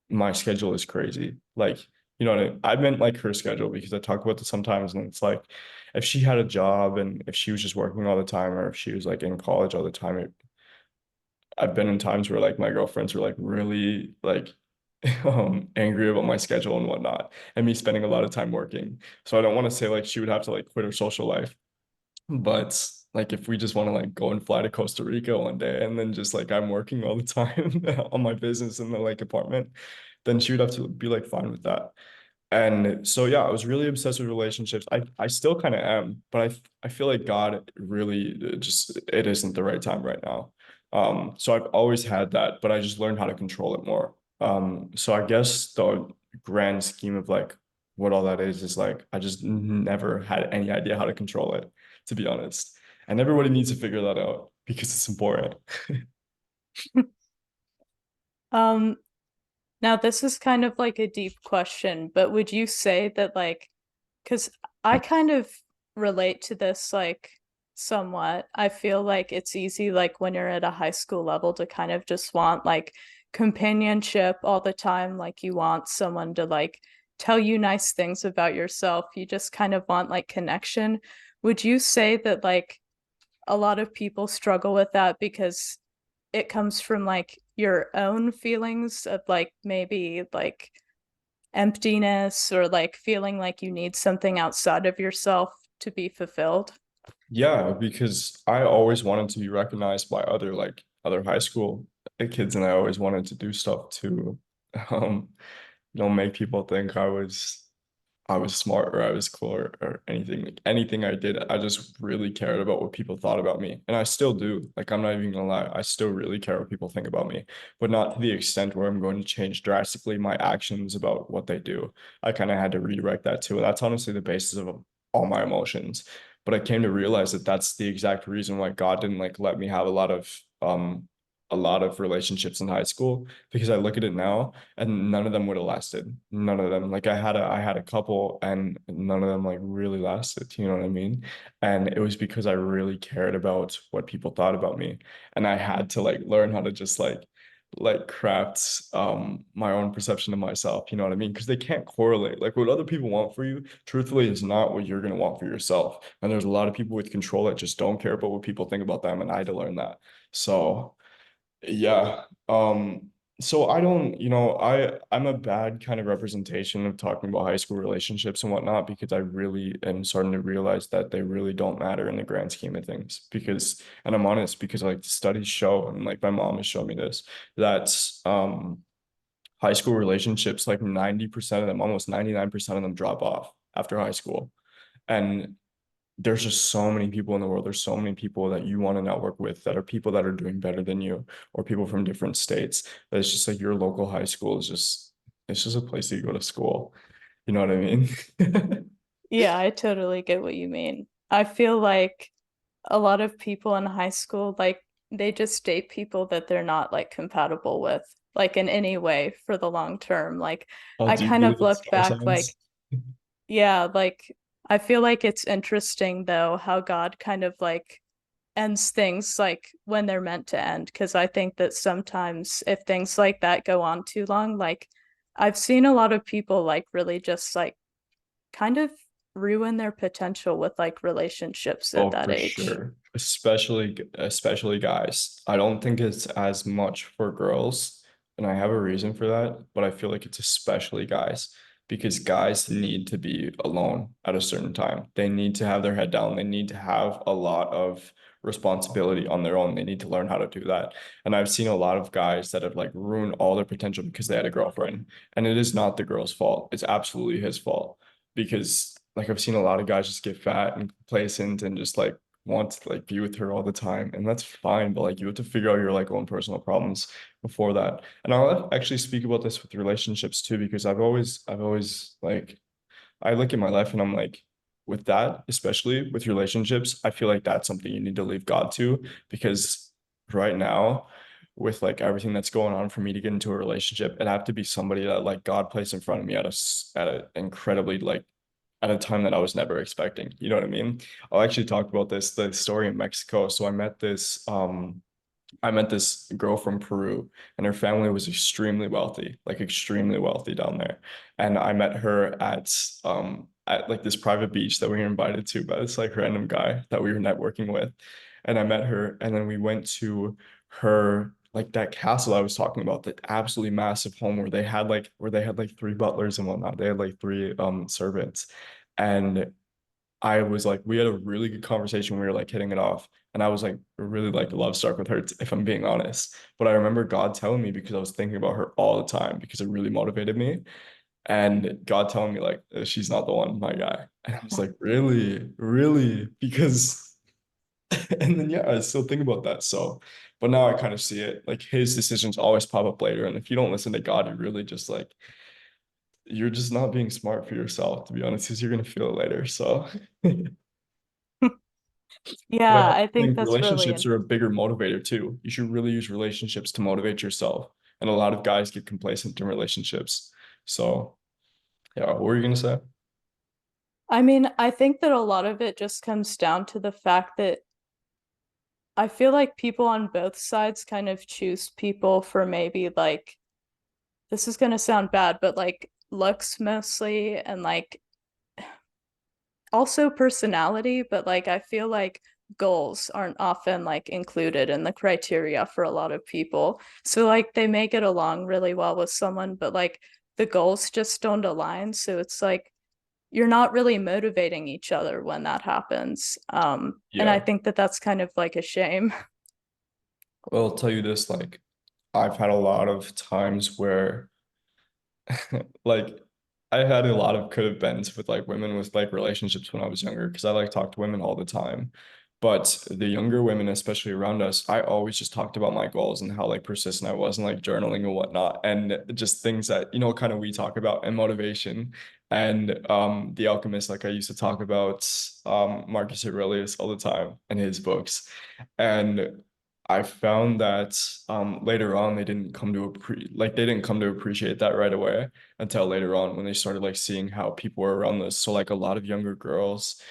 my schedule is crazy. Like, you know what I meant like her schedule because I talk about this sometimes and it's like if she had a job and if she was just working all the time or if she was like in college all the time, I've been in times where like my girlfriends were like really like angry about my schedule and whatnot and me spending a lot of time working. So I don't want to say like she would have to like quit her social life. But like if we just want to like go and fly to Costa Rica one day and then just like I'm working all the time on my business in the like apartment, then she would have to be like fine with that. And so yeah, I was really obsessed with relationships. I still kind of am, but I feel like God really just it isn't the right time right now. So I've always had that, but I just learned how to control it more. So I guess the grand scheme of like what all that is like I just never had any idea how to control it, to be honest. And everybody needs to figure that out because it's important. Um, Now this is kind of like a deep question, but would you say that like, because I kind of relate to this like somewhat. I feel like it's easy like when you're at a high school level to kind of just want like companionship all the time. Like you want someone to like tell you nice things about yourself. You just kind of want like connection. Would you say that like a lot of people struggle with that because it comes from like your own feelings of like maybe like emptiness or like feeling like you need something outside of yourself to be fulfilled? Yeah, because I always wanted to be recognized by other high school kids, and I always wanted to do stuff to, um, make people think I was smart or I was cool or anything. Like anything I did, I just really cared about what people thought about me. And I still do. Like I'm not even gonna lie, I still really care what people think about me, but not to the extent where I'm going to change drastically my actions about what they do. I kind of had to redirect that too. And that's honestly the basis of all my emotions. But I came to realize that that's the exact reason why God didn't like let me have a lot of relationships in high school because I look at it now and none of them would have lasted. None of them. Like I had a couple and none of them like really lasted. You know what I mean? And it was because I really cared about what people thought about me. And I had to like learn how to just like craft my own perception of myself, you know what I mean? Because they can't correlate. Like what other people want for you, truthfully, is not what you're gonna want for yourself. And there's a lot of people with control that just don't care about what people think about them, and I had to learn that. So yeah. So I don't, I'm a bad kind of representation of talking about high school relationships and whatnot because I really am starting to realize that they really don't matter in the grand scheme of things. Because, and I'm honest, because like the studies show, and like my mom has shown me this, that high school relationships, like 90% of them, almost 99% of them drop off after high school. And there's just so many people in the world. There's so many people that you want to network with that are people that are doing better than you or people from different states. That it's just like your local high school is just it's just a place that you go to school. You know what I mean? Yeah, I totally get what you mean. I feel like a lot of people in high school, like they just date people that they're not like compatible with, like in any way for the long term. Like Oh, I do you kind believe of in look star back like, signs? yeah, like I feel like it's interesting though how God kind of like ends things like when they're meant to end. Because I think that sometimes if things like that go on too long, like I've seen a lot of people like really just like kind of ruin their potential with like relationships at Oh, that for age. sure. Especially guys. I don't think it's as much for girls, and I have a reason for that, but I feel like it's especially guys because guys need to be alone at a certain time. They need to have their head down. They need to have a lot of responsibility on their own. They need to learn how to do that. And I've seen a lot of guys that have like ruined all their potential because they had a girlfriend. And it is not the girl's fault. It's absolutely his fault because like I've seen a lot of guys just get fat and complacent and just like want to like be with her all the time, and that's fine, but like you have to figure out your like own personal problems before that. And I'll actually speak about this with relationships too because I've always like I look at my life and I'm like, with that, especially with relationships, I feel like that's something you need to leave God to because right now, with like everything that's going on for me to get into a relationship, it'd have to be somebody that like God placed in front of me at a incredibly like at a time that I was never expecting. You know what I mean? I'll actually talk about the story in Mexico. So I met this girl from Peru, and her family was extremely wealthy, like extremely wealthy down there. And I met her at like this private beach that we were invited to by this like random guy that we were networking with. And I met her, and then we went to her like that castle I was talking about, that absolutely massive home where they had like three butlers and whatnot. They had like three servants. And I was like, we had a really good conversation. We were like hitting it off. And I was like really like love struck with her, if I'm being honest. But I remember God telling me because I was thinking about her all the time because it really motivated me. And God telling me like she's not the one, my guy. And I was like, really, really? Because and then yeah, I still think about that. So, but now I kind of see it. Like his decisions always pop up later. And if you don't listen to God, you really just like you're just not being smart for yourself, to be honest, because you're gonna feel it later. So but I Yeah, also I think think that's really relationships are a interesting. bigger motivator too. You should really use relationships to motivate yourself. And a lot of guys get complacent in relationships. So, yeah, what were you gonna say? I mean, I think that a lot of it just comes down to the fact that I feel like people on both sides kind of choose people for maybe like, this is gonna sound bad, but like looks mostly and like also personality, but like I feel like goals aren't often like included in the criteria for a lot of people. So like they may get along really well with someone, but like the goals just don't align. So it's like you're not really motivating each other when that happens. And I Yeah. think that that's kind of like a shame. Well, I'll tell you this, like I've had a lot of times where like I had a lot of could have beens with like women with like relationships when I was younger because I like talk to women all the time. But the younger women, especially around us, I always just talked about my goals and how like persistent I was and like journaling and whatnot, and just things that, kind of we talk about and motivation. And The Alchemist, like I used to talk about Marcus Aurelius all the time and his books. And I found that later on they didn't come to appreciate that right away until later on when they started like seeing how people were around this. So like a lot of younger girls,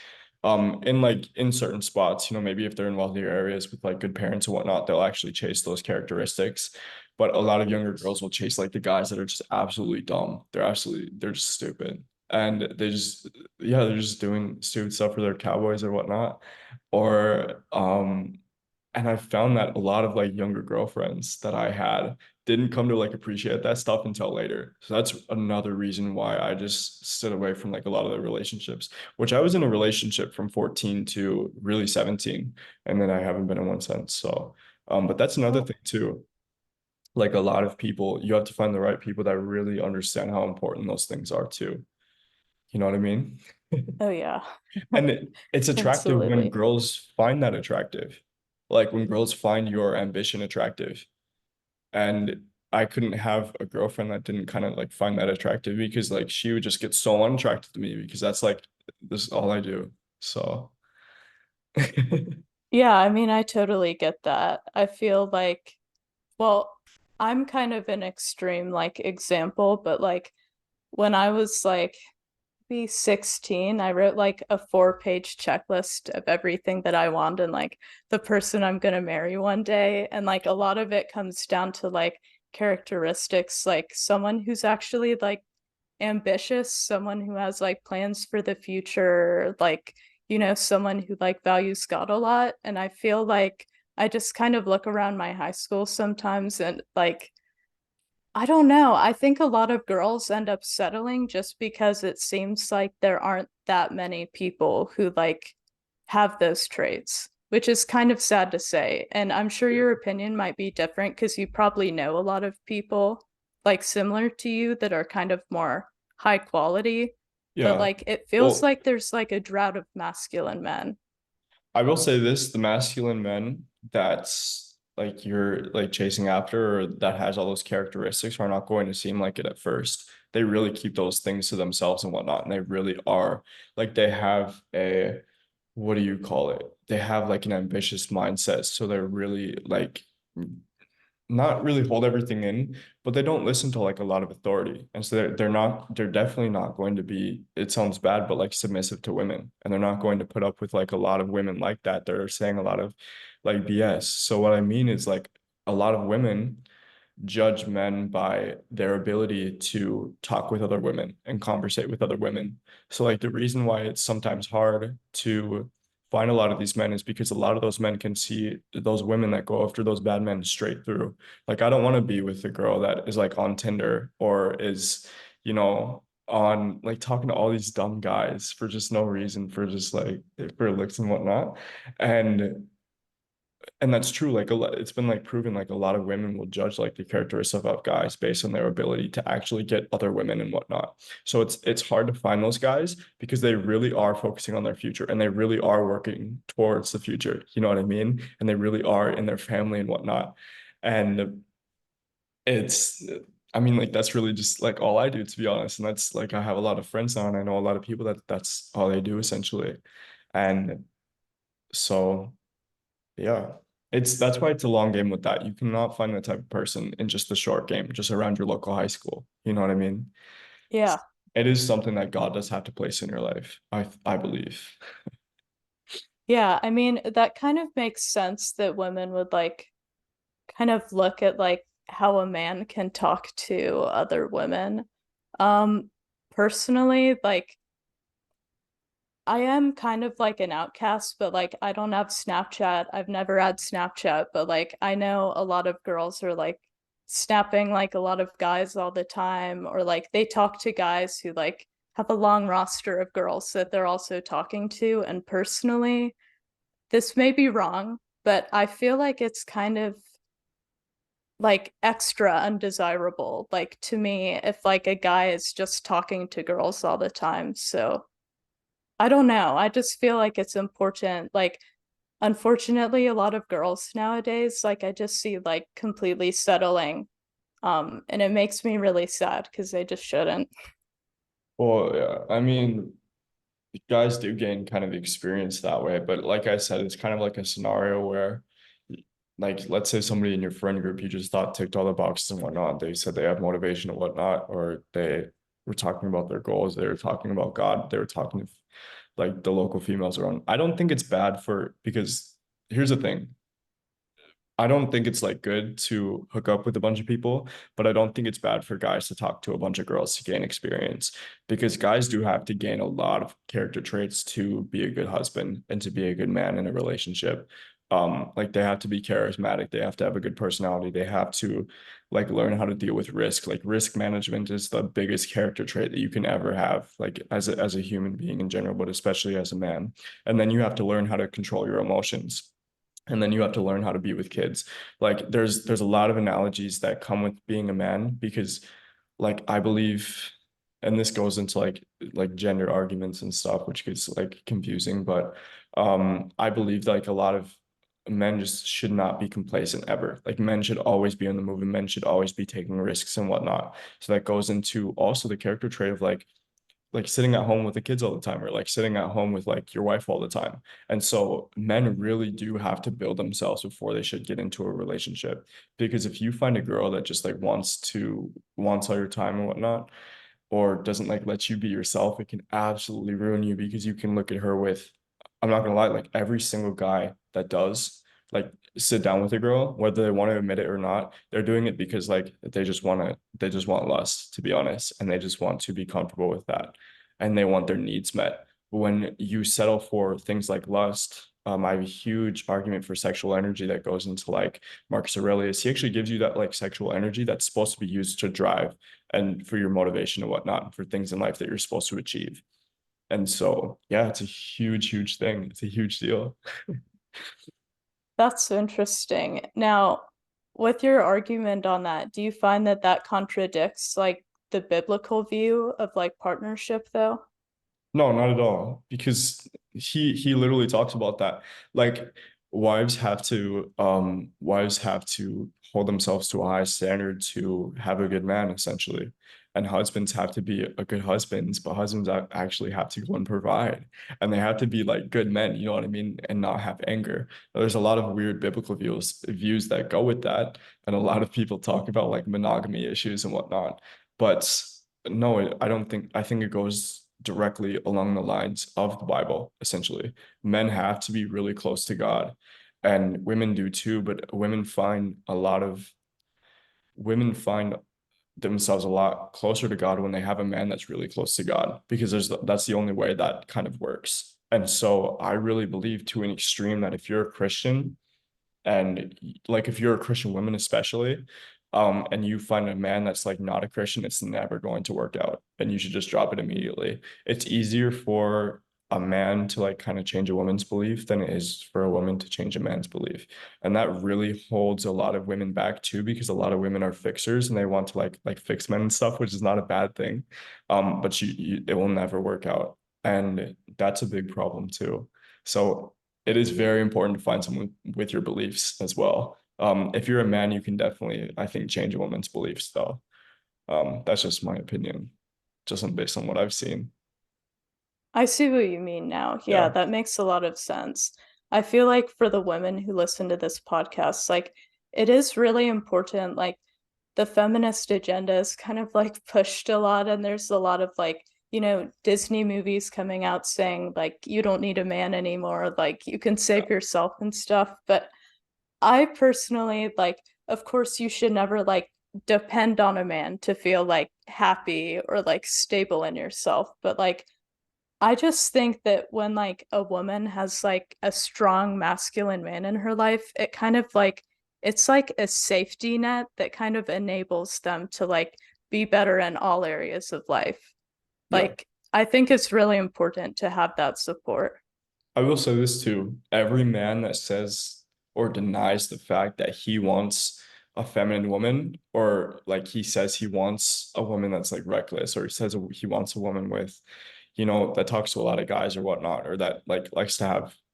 in certain spots, maybe if they're in wealthier areas with like good parents and whatnot, they'll actually chase those characteristics. but a lot of younger girls will chase like the guys that are just absolutely dumb. They're just stupid. And yeah, they're just doing stupid stuff for their cowboys or whatnot. Or and I found that a lot of like younger girlfriends that I had didn't come to like appreciate that stuff until later. So that's another reason why I just stood away from like a lot of the relationships, which I was in a relationship from 14 to really 17, and then I haven't been in one since. So, but that's another Oh, thing too. Like a lot of people, you have to find the right people that really understand how important those things are too. You know what I mean? oh yeah. And it's attractive when Absolutely. girls find that attractive. Like when girls find your ambition attractive. And I couldn't have a girlfriend that didn't kind of like find that attractive because like she would just get so unattracted to me because that's like this is all I do. So Yeah, I mean, I totally get that. I feel like, well, I'm kind of an extreme like example, but like when I was like be 16, I wrote like a 4-page checklist of everything that I want and like the person I'm gonna marry one day. And like a lot of it comes down to like characteristics, like someone who's actually like ambitious, someone who has like plans for the future, like, someone who like values God a lot. And I feel like I just kind of look around my high school sometimes and like I don't know. I think a lot of girls end up settling just because it seems like there aren't that many people who like have those traits, which is kind of sad to say. And I'm sure your opinion might be different because you probably know a lot of people like similar to you that are kind of more high quality, but yeah. like it feels Well, like there's like a drought of masculine men. I will say this, the masculine men that's like you're like chasing after or that has all those characteristics are not going to seem like it at first. They really keep those things to themselves and whatnot. And they really are like they have a what do you call it? They have like an ambitious mindset. So they're really like not really hold everything in, but they don't listen to like a lot of authority. And so they're definitely not going to be, it sounds bad, but like submissive to women. And they're not going to put up with like a lot of women like that. They're saying a lot of like BS. So what I mean is like a lot of women judge men by their ability to talk with other women and conversate with other women. So like the reason why it's sometimes hard to find a lot of these men is because a lot of those men can see those women that go after those bad men straight through. Like I don't want to be with a girl that is like on Tinder or is, on like talking to all these dumb guys for just no reason, for just like for looks and whatnot. And that's true. Like a lot, it's been like proven like a lot of women will judge like the characteristics of guys based on their ability to actually get other women and whatnot. So it's hard to find those guys because they really are focusing on their future and they really are working towards the future. You know what I mean? And they really are in their family and whatnot. And it's I mean like that's really just like all I do to be honest. And that's like I have a lot of friends now and I know a lot of people that that's all they do essentially. And so yeah. That's why it's a long game with that. You cannot find that type of person in just the short game, just around your local high school. You know what I mean? Yeah. It is something that God does have to place in your life, I believe. Yeah. I mean, that kind of makes sense that women would like kind of look at like how a man can talk to other women. Um, Personally, like I am kind of like an outcast, but like I don't have Snapchat. I've never had Snapchat, but like I know a lot of girls are like snapping like a lot of guys all the time, or like they talk to guys who like have a long roster of girls that they're also talking to. And personally, this may be wrong, but I feel like it's kind of like extra undesirable like to me if like a guy is just talking to girls all the time. So I don't know, I just feel like it's important. Like unfortunately a lot of girls nowadays like I just see like completely settling, and it makes me really sad because they just shouldn't. Well, yeah, I mean, guys do gain kind of experience that way, but like I said, it's kind of like a scenario where, like, let's say somebody in your friend group, you just thought ticked all the boxes and whatnot. They said they have motivation and whatnot, or they were talking about their goals, they were talking about God, they were talking to like the local females around. I don't think it's bad for because here's the thing. I don't think it's like good to hook up with a bunch of people, but I don't think it's bad for guys to talk to a bunch of girls to gain experience because guys do have to gain a lot of character traits to be a good husband and to be a good man in a relationship. Like they have to be charismatic, they have to have a good personality, they have to like learn how to deal with risk. Like risk management is the biggest character trait that you can ever have, like as a human being in general, but especially as a man. And then you have to learn how to control your emotions, and then you have to learn how to be with kids. Like there's a lot of analogies that come with being a man because like I believe, and this goes into like gender arguments and stuff, which gets like confusing, but I believe like a lot of men just should not be complacent ever. Like men should always be on the move and men should always be taking risks and whatnot. So that goes into also the character trait of like sitting at home with the kids all the time or like sitting at home with like your wife all the time. And so men really do have to build themselves before they should get into a relationship. Because if you find a girl that just like wants all your time and whatnot, or doesn't like let you be yourself, it can absolutely ruin you because you can look at her with, I'm not gonna lie, like every single guy that does like sit down with a girl, whether they want to admit it or not, they're doing it because like they just want lust, to be honest, and they just want to be comfortable with that, and they want their needs met. But when you settle for things like lust, I have a huge argument for sexual energy that goes into like Marcus Aurelius. He actually gives you that like sexual energy that's supposed to be used to drive and for your motivation and whatnot, for things in life that you're supposed to achieve. And so, yeah, it's a huge, huge thing. It's a huge deal. That's interesting. Now, with your argument on that, do you find that that contradicts like the biblical view of like partnership though? No, not at all. Because he literally talks about that. Like wives have to hold themselves to a high standard to have a good man, essentially. And husbands have to be a good husbands, but husbands actually have to go and provide. And they have to be like good men, you know what I mean, and not have anger. There's a lot of weird biblical views that go with that. And a lot of people talk about like monogamy issues and whatnot. But no, I don't think, I think it goes directly along the lines of the Bible, essentially. Men have to be really close to God, and women do too, but women find themselves a lot closer to God when they have a man that's really close to God, because that's the only way that kind of works. And so I really believe to an extreme that if you're a Christian, and like if you're a Christian woman especially, and you find a man that's like not a Christian, it's never going to work out. And you should just drop it immediately. It's easier for a man to like kind of change a woman's belief than it is for a woman to change a man's belief. And that really holds a lot of women back too, because a lot of women are fixers and they want to like fix men and stuff, which is not a bad thing. But it will never work out. And that's a big problem too. So it is very important to find someone with your beliefs as well. If you're a man, you can definitely, I think, change a woman's beliefs, though. That's just my opinion, just based on what I've seen. I see what you mean now. Yeah, Yeah. that makes a lot of sense. I feel like for the women who listen to this podcast, like it is really important. Like the feminist agenda is kind of like pushed a lot, and there's a lot of like, Disney movies coming out saying like you don't need a man anymore, like you can Yeah. save yourself and stuff. But I personally like, of course, you should never like depend on a man to feel like happy or like stable in yourself. But like I just think that when like a woman has like a strong masculine man in her life, it kind of like it's like a safety net that kind of enables them to like be better in all areas of life. Yeah. Like I think it's really important to have that support. I will say this too. Every man that says or denies the fact that he wants a feminine woman, or like he says he wants a woman that's like reckless, or he says he wants a woman with, that talks to a lot of guys or whatnot, or that like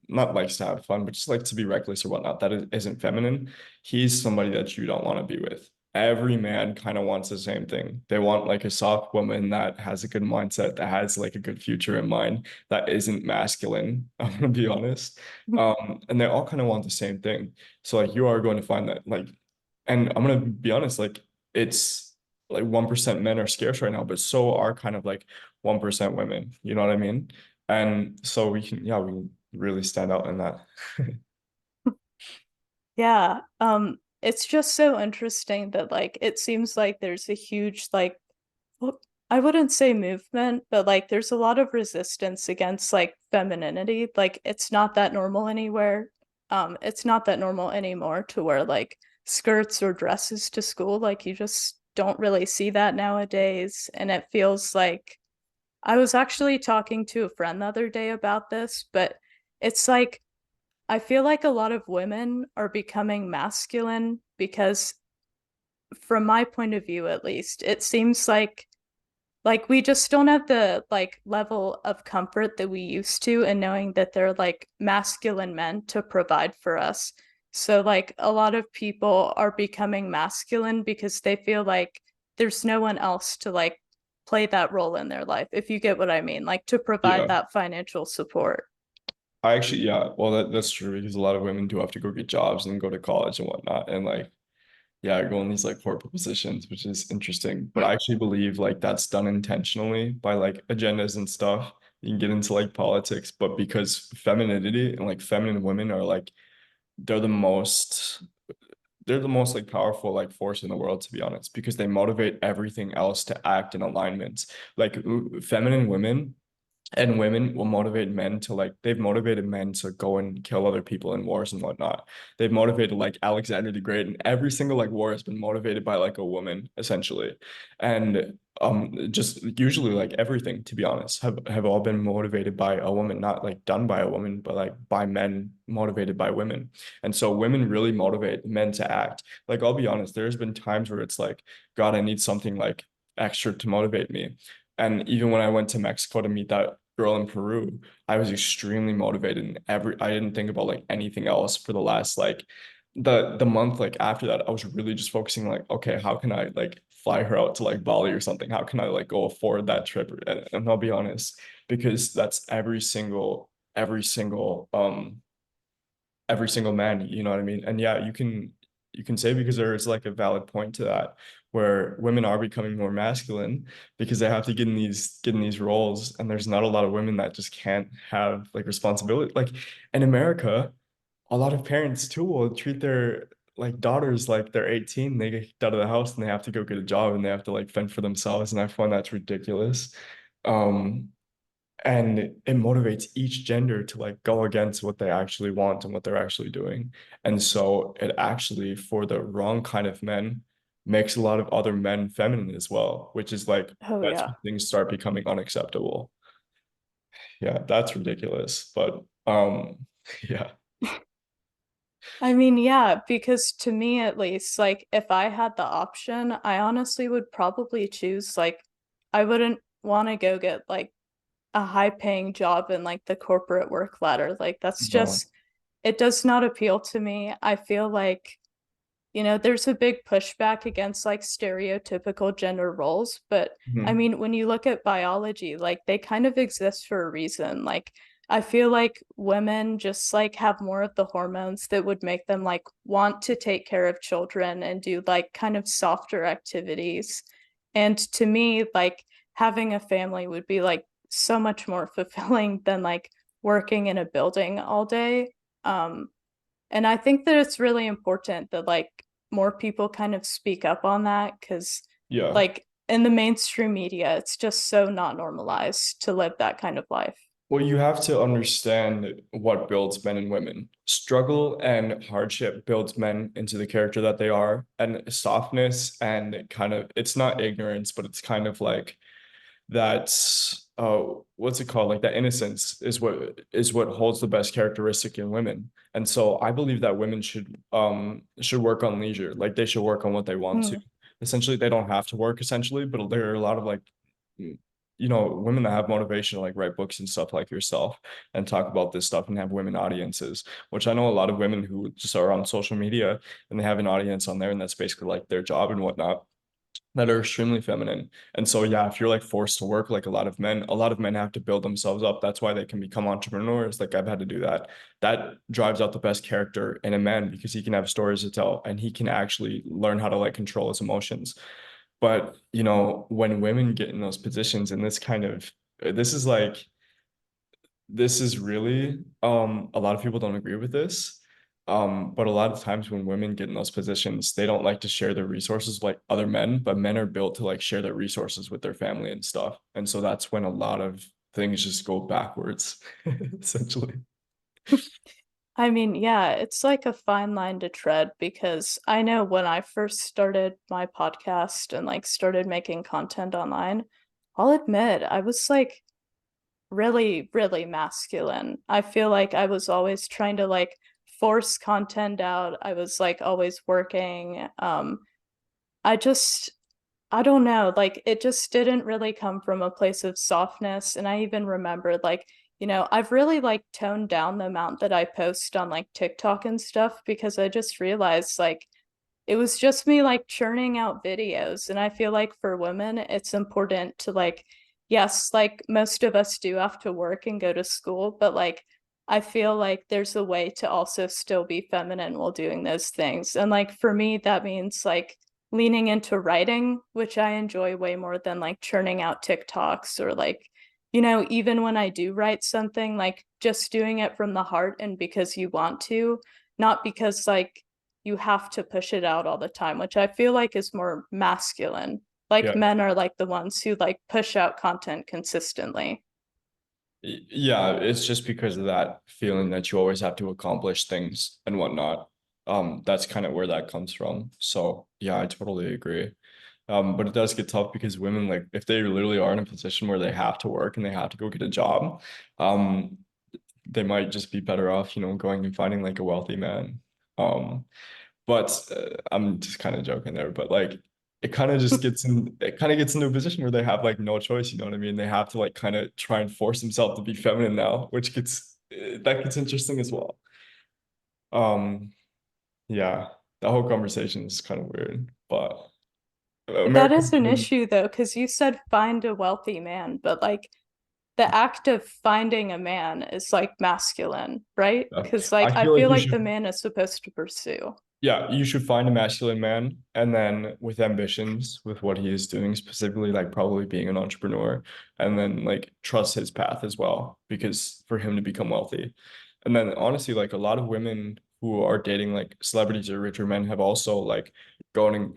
not likes to have fun, but just like to be reckless or whatnot, that isn't feminine. He's somebody that you don't want to be with. Every man kind of wants the same thing. They want like a soft woman that has a good mindset, that has like a good future in mind, that isn't masculine. I'm gonna be honest. And they all kind of want the same thing. So like you are going to find that like, and I'm gonna be honest, like it's like 1% men are scarce right now, but so are kind of like 1% women. You know what I mean? And so we can really stand out in that. Yeah. It's just so interesting that like it seems like there's a huge like well, I wouldn't say movement, but like there's a lot of resistance against like femininity. Like it's not that normal anywhere. It's not that normal anymore to wear like skirts or dresses to school. Like you just don't really see that nowadays. And it feels like I was actually talking to a friend the other day about this, but it's like I feel like a lot of women are becoming masculine because from my point of view at least, it seems like we just don't have the like level of comfort that we used to in knowing that they're like masculine men to provide for us. So like a lot of people are becoming masculine because they feel like there's no one else to like play that role in their life, if you get what I mean, like to provide Yeah. that financial support. I actually, yeah, well, that's true because a lot of women do have to go get jobs and go to college and whatnot. And like, yeah, go in these like corporate positions, which is interesting. But I actually believe like that's done intentionally by like agendas and stuff. You can get into like politics, but because femininity and like feminine women are like, they're the most, they're the most like powerful like force in the world, to be honest, because they motivate everything else to act in alignment. Like feminine women and women will motivate men to like they've motivated men to go and kill other people in wars and whatnot. They've motivated like Alexander the Great, and every single like war has been motivated by like a woman essentially. And just usually like everything, to be honest, have all been motivated by a woman, not like done by a woman, but like by men motivated by women. And so women really motivate men to act. Like I'll be honest, there's been times where it's like, God, I need something like extra to motivate me. And even when I went to Mexico to meet that girl in Peru, I was extremely motivated and I didn't think about like anything else for the last like the month like after that. I was really just focusing like, okay, how can I like fly her out to like Bali or something? How can I like go afford that trip? And I'll be honest, because that's every single man, you know what I mean? And yeah, you can say because there's like a valid point to that where women are becoming more masculine because they have to get in these roles and there's not a lot of women that just can't have like responsibility. Like in America, a lot of parents too will treat their like daughters like they're 18, they get kicked out of the house and they have to go get a job and they have to like fend for themselves. And I find that's ridiculous. Um, and it motivates each gender to like go against what they actually want and what they're actually doing. And so it actually, for the wrong kind of men, makes a lot of other men feminine as well, which is like Oh that's yeah. when things start becoming unacceptable. Yeah, that's ridiculous. But yeah. I mean, yeah, because to me at least, like if I had the option, I honestly would probably choose like I wouldn't want to go get like a high paying job in like the corporate work ladder. Like that's No. just it does not appeal to me. I feel like there's a big pushback against like stereotypical gender roles, but I Mhm. mean, when you look at biology, like they kind of exist for a reason. Like I feel like women just like have more of the hormones that would make them like want to take care of children and do like kind of softer activities. And to me, like having a family would be like so much more fulfilling than like working in a building all day. Um, and I think that it's really important that like more people kind of speak up on that because Yeah. like in the mainstream media, it's just so not normalized to live that kind of life. Well, you have to understand what builds men and women. Struggle and hardship builds men into the character that they are, and softness and kind of it's not ignorance, but it's kind of like that's what's it called? Like that innocence is what holds the best characteristic in women. And so I believe that women should work on leisure. Like they should work on what they want to. Mm. Essentially, they don't have to work essentially, but there are a lot of like women that have motivation to like write books and stuff like yourself and talk about this stuff and have women audiences, which I know a lot of women who just are on social media and they have an audience on there and that's basically like their job and whatnot that are extremely feminine. And so yeah, if you're like forced to work like a lot of men have to build themselves up. That's why they can become entrepreneurs. Like I've had to do that. That drives out the best character in a man because he can have stories to tell and he can actually learn how to like control his emotions. But when women get in those positions and this is like this is really a lot of people don't agree with this. But a lot of times when women get in those positions, they don't like to share their resources like other men, but men are built to like share their resources with their family and stuff. And so that's when a lot of things just go backwards, essentially. I mean, yeah, it's like a fine line to tread because I know when I first started my podcast and like started making content online, I'll admit I was like really, really masculine. I feel like I was always trying to like force content out. I was like always working. I just I don't know, like it just didn't really come from a place of softness. And I even remember like, I've really like toned down the amount that I post on like TikTok and stuff because I just realized like it was just me like churning out videos. And I feel like for women, it's important to like, yes, like most of us do have to work and go to school, but like I feel like there's a way to also still be feminine while doing those things. And like for me, that means like leaning into writing, which I enjoy way more than like churning out TikToks or like, even when I do write something, like just doing it from the heart and because you want to, not because like you have to push it out all the time, which I feel like is more masculine. Like Yeah. men are like the ones who like push out content consistently. Yeah, it's just because of that feeling that you always have to accomplish things and whatnot. That's kind of where that comes from. So yeah, I totally agree. But it does get tough because women, like, if they literally are in a position where they have to work and they have to go get a job, um, they might just be better off, going and finding like a wealthy man. Um, but I'm just kind of joking there, but like it kind of gets into a position where they have like no choice, you know what I mean? They have to like kind of try and force themselves to be feminine now, which gets that gets interesting as well. Um, yeah, that whole conversation is kind of weird, but That American is an women, issue though, because you said find a wealthy man, but like the act of finding a man is like masculine, right? Because like I I feel like feel you like the should. man is supposed to pursue. Yeah, you should find a masculine man and then with ambitions with what he is doing, specifically like probably being an entrepreneur, and then like trust his path as well, because for him to become wealthy. And then honestly, like a lot of women who are dating like celebrities or richer men have also like gone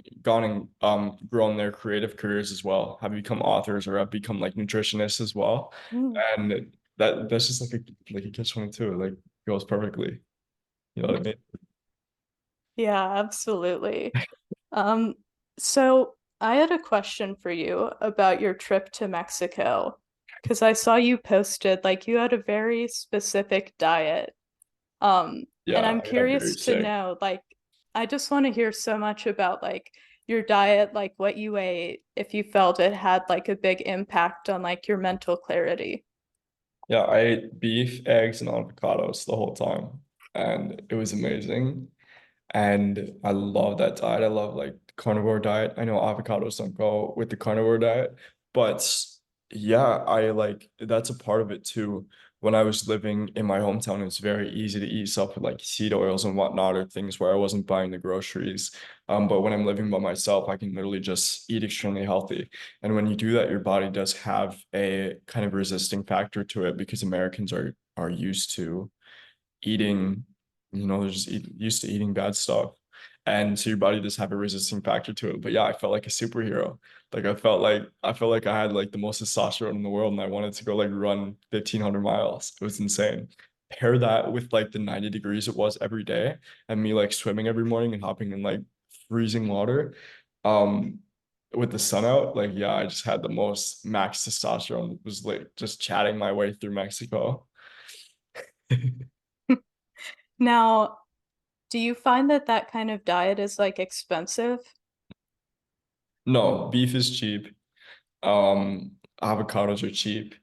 and grown their creative careers as well, have become authors or have become like nutritionists as well. Mm. And that's just like a catch 22, like goes perfectly. You know what I mean? Yeah, absolutely. Um, so I had a question for you about your trip to Mexico, because I saw you posted like you had a very specific diet. And Yeah, I'm I got very curious to sick. know, like, I just want to hear so much about like your diet, like what you ate, if you felt it had like a big impact on like your mental clarity. Yeah, I ate beef, eggs, and avocados the whole time, and it was amazing. And I love that diet. I love like the carnivore diet. I know avocados don't go with the carnivore diet, but yeah, I like that's a part of it too. When I was living in my hometown, it was very easy to eat stuff with like seed oils and whatnot, or things where I wasn't buying the groceries. But when I'm living by myself, I can literally just eat extremely healthy. And when you do that, your body does have a kind of resisting factor to it because Americans are used to eating, they're just used to eating bad stuff. And so your body does have a resisting factor to it. But yeah, I felt like a superhero. Like I felt like I had like the most testosterone in the world and I wanted to go like run 1,500 miles. It was insane. Pair that with like the 90 degrees it was every day and me like swimming every morning and hopping in like freezing water. Um, with the sun out, like yeah, I just had the most max testosterone. It was like just chatting my way through Mexico. Now, do you find that that kind of diet is like expensive? No, beef is cheap. Avocados are cheap,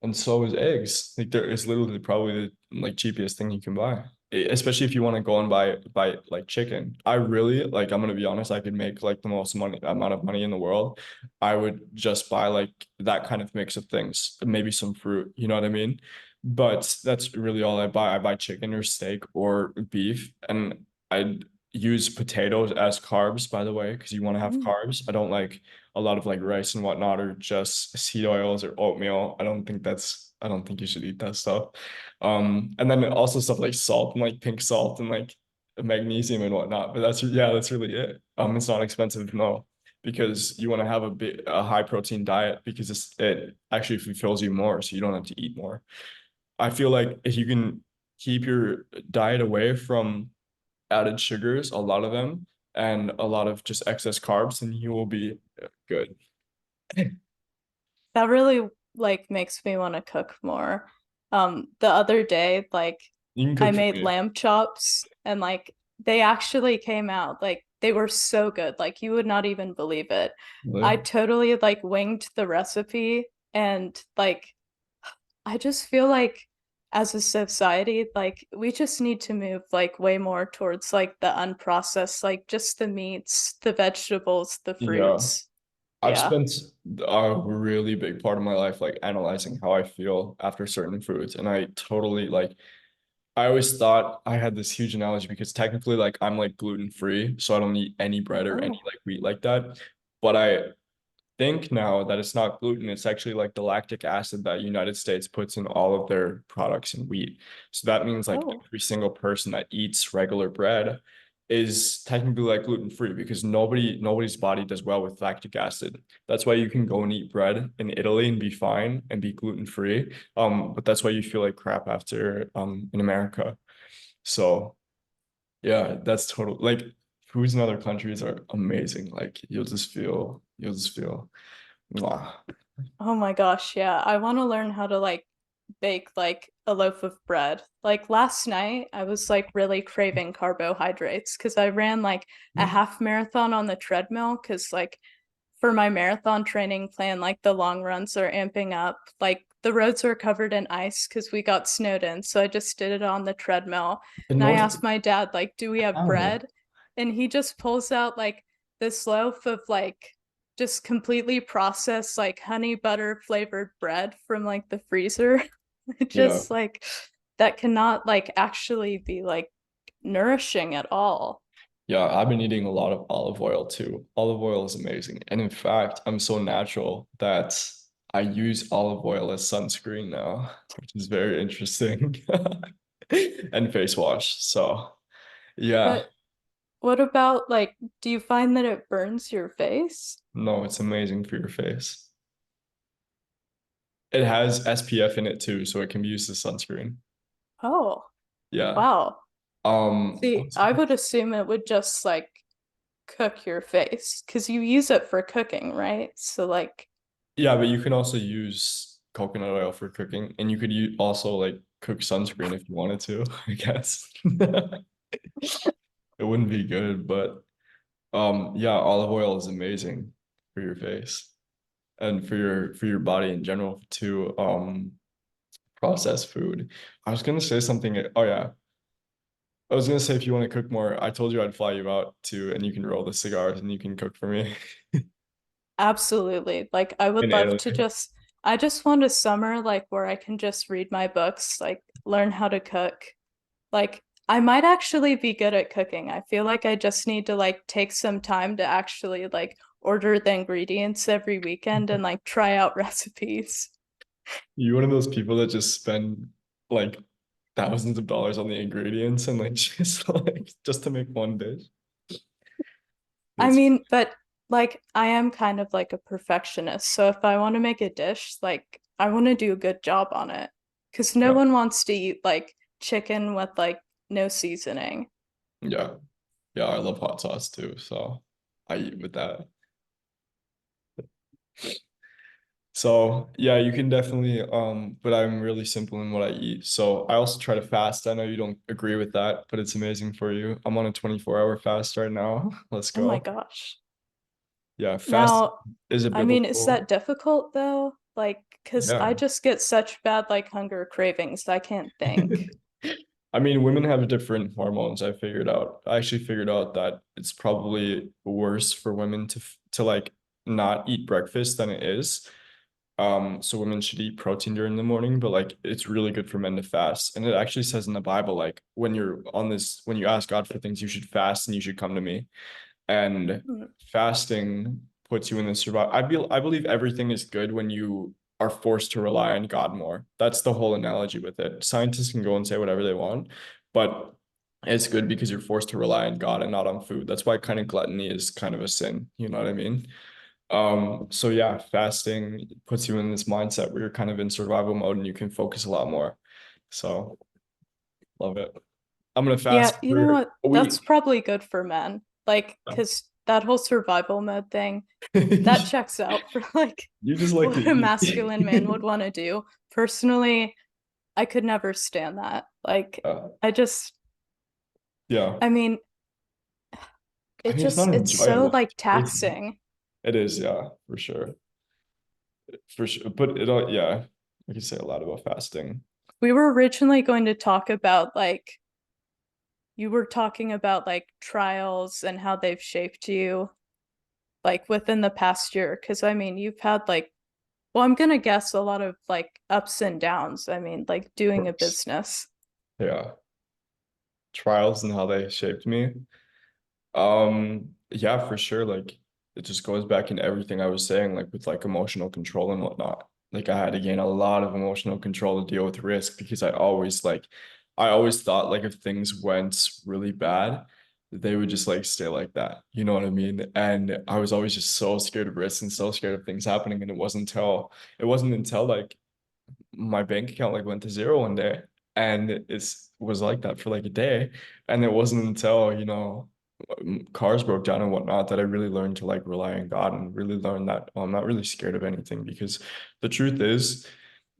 and so is eggs. Like there is literally probably the like cheapest thing you can buy. Especially if you want to go and buy like chicken. I really like. I'm gonna be honest. I could make like the most money amount of money in the world. I would just buy like that kind of mix of things, maybe some fruit. You know what I mean? But that's really all I buy. I buy chicken or steak or beef, and I use potatoes as carbs, by the way, because you want to have Mm. carbs. I don't like a lot of like rice and whatnot or just seed oils or oatmeal. I don't think you should eat that stuff. And then also stuff like salt and like pink salt and like magnesium and whatnot. But that's yeah, that's really it. It's not expensive, no, because you want to have a high protein diet because it actually fulfills you more, so you don't have to eat more. I feel like if you can keep your diet away from added sugars, a lot of them, and a lot of just excess carbs, then you will be good. That really like makes me want to cook more. The other day, like You can I cook for made me. lamb chops and like they actually came out. Like they were so good. Like you would not even believe it. I Really? totally like winged the recipe and like I just feel like as a society, like we just need to move like way more towards like the unprocessed, like just the meats, the vegetables, the Yeah. fruits. I've Yeah. spent a really big part of my life like analyzing how I feel after certain foods, and I totally like I always thought I had this huge analogy because technically like I'm like gluten free, so I don't eat any bread or any Oh, like wheat like that. But I think now that it's not gluten, it's actually like the lactic acid that United States puts in all of their products in wheat. So that means like oh. every single person that eats regular bread is technically like gluten free because nobody's body does well with lactic acid. That's why you can go and eat bread in Italy and be fine and be gluten free. But that's why you feel like crap after in America. So yeah, that's total like foods in other countries are amazing. Like you'll just feel mwah. Oh my gosh, yeah. I want to learn how to like bake like a loaf of bread. Like last night, I was like really craving carbohydrates because I ran like a half marathon on the treadmill because like for my marathon training plan, like the long runs are amping up. Like the roads are covered in ice because we got snowed in. So I just did it on the treadmill. And And I most asked my dad, like, do we have how? bread? And he just pulls out like this loaf of like just completely processed like honey butter flavored bread from like the freezer. It Yeah. just like that cannot like actually be like nourishing at all. Yeah, I've been eating a lot of olive oil too. Olive oil is amazing. And in fact, I'm so natural that I use olive oil as sunscreen now, which is very interesting. And face wash. So, yeah. But what about like, do you find that it burns your face? No, it's amazing for your face. It has SPF in it too, so it can be used as sunscreen. Oh, Yeah. wow. What See, was I it? would assume it would just like cook your face because you use it for cooking, right? So like, Yeah, but you can also use coconut oil for cooking, and you could also like cook sunscreen if you wanted to, I guess. It wouldn't be good, but yeah, olive oil is amazing for your face and for your body in general to process food. I was gonna say something. Oh yeah. I was gonna say if you want to cook more, I told you I'd fly you out too, and you can roll the cigars and you can cook for me absolutely. Like, I would in love to Italy. just, I just want a summer like where I can just read my books, like learn how to cook. Like, I might actually be good at cooking. I feel like I just need to like take some time to actually like order the ingredients every weekend and like try out recipes. You one of those people that just spend like thousands of dollars on the ingredients and like just to make one dish. I It's mean, but like I am kind of like a perfectionist. So if I want to make a dish, like I want to do a good job on it. Because no yeah, one wants to eat like chicken with like no seasoning. yeah, yeah. I love hot sauce too, so I eat with that. So yeah, you can definitely but I'm really simple in what I eat. So I also try to fast. I know you don't agree with that, but it's amazing for you. I'm on a 24-hour fast right now. Let's Oh my go. gosh. Yeah, fast Now, is a I mean, is biblical. that difficult though? Like, because Yeah. I just get such bad like hunger cravings, I can't think. I mean, women have different hormones. I figured out. I actually figured out that it's probably worse for women to like not eat breakfast than it is. So women should eat protein during the morning, but like it's really good for men to fast. And it actually says in the Bible, like when you ask God for things, you should fast and you should come to me. And Hmm. fasting puts you in the survival. I believe everything is good when you are forced to rely on God more. That's the whole analogy with it. Scientists can go and say whatever they want, but it's good because you're forced to rely on God and not on food. That's why kind of gluttony is kind of a sin, you know what I mean? So yeah, fasting puts you in this mindset where you're kind of in survival mode and you can focus a lot more. So love it. I'm gonna Yeah, fast you know for what? a That's week. probably good for men. Like, because that whole survival mode thing, that checks out for like You just like to what a eat. masculine man would want to do. Personally, I could never stand that. Like, Uh, I just, yeah. I mean, I mean, it's not it's so enjoyable. like It's taxing. it is, yeah, for sure. For sure. But it all yeah, I can say a lot about fasting. We were originally going to talk about like, you were talking about like trials and how they've shaped you like within the past year. Cause I mean, you've had like, well, I'm gonna guess a lot of like ups and downs. I mean, like Of doing a course. business. Yeah. Trials and how they shaped me. Yeah, for sure. Like it just goes back in everything I was saying, like with like emotional control and whatnot. Like I had to gain a lot of emotional control to deal with risk because I always thought like if things went really bad, they would just like stay like that. You know what I mean? And I was always just so scared of risks and so scared of things happening. And it wasn't until like my bank account like went to zero one day and it was like that for like a day. And it wasn't until, you know, cars broke down and whatnot that I really learned to like rely on God and really learn that I'm not really scared of anything because the truth is,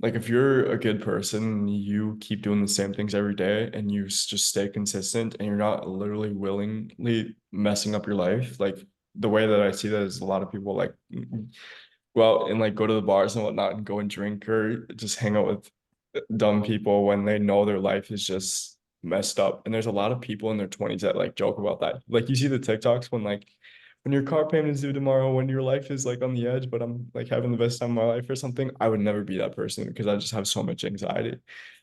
like if you're a good person, you keep doing the same things every day and you just stay consistent and you're not literally willingly messing up your life. Like the way that I see that is a lot of people like go out and like go to the bars and whatnot and go and drink or just hang out with dumb people when they know their life is just messed up. And there's a lot of people in their 20s that like joke about that. Like you see the TikToks when your car payment is due tomorrow, when your life is like on the edge, but I'm like having the best time of my life or something. I would never be that person because I just have so much anxiety.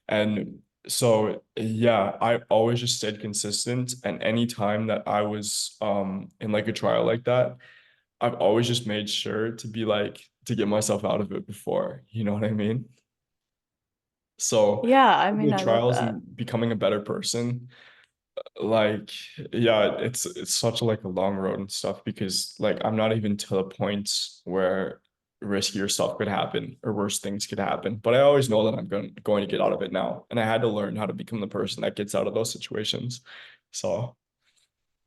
And so yeah, I always just stayed consistent. And any time that I was in like a trial like that, I've always just made sure to be like to get myself out of it before, you know what I mean? So Yeah, I mean, the I love trials that. and becoming a better person, like yeah, it's such a like a long road and stuff because like I'm not even to the point where riskier stuff could happen or worse things could happen. But I always know that I'm going to get out of it now. And I had to learn how to become the person that gets out of those situations. So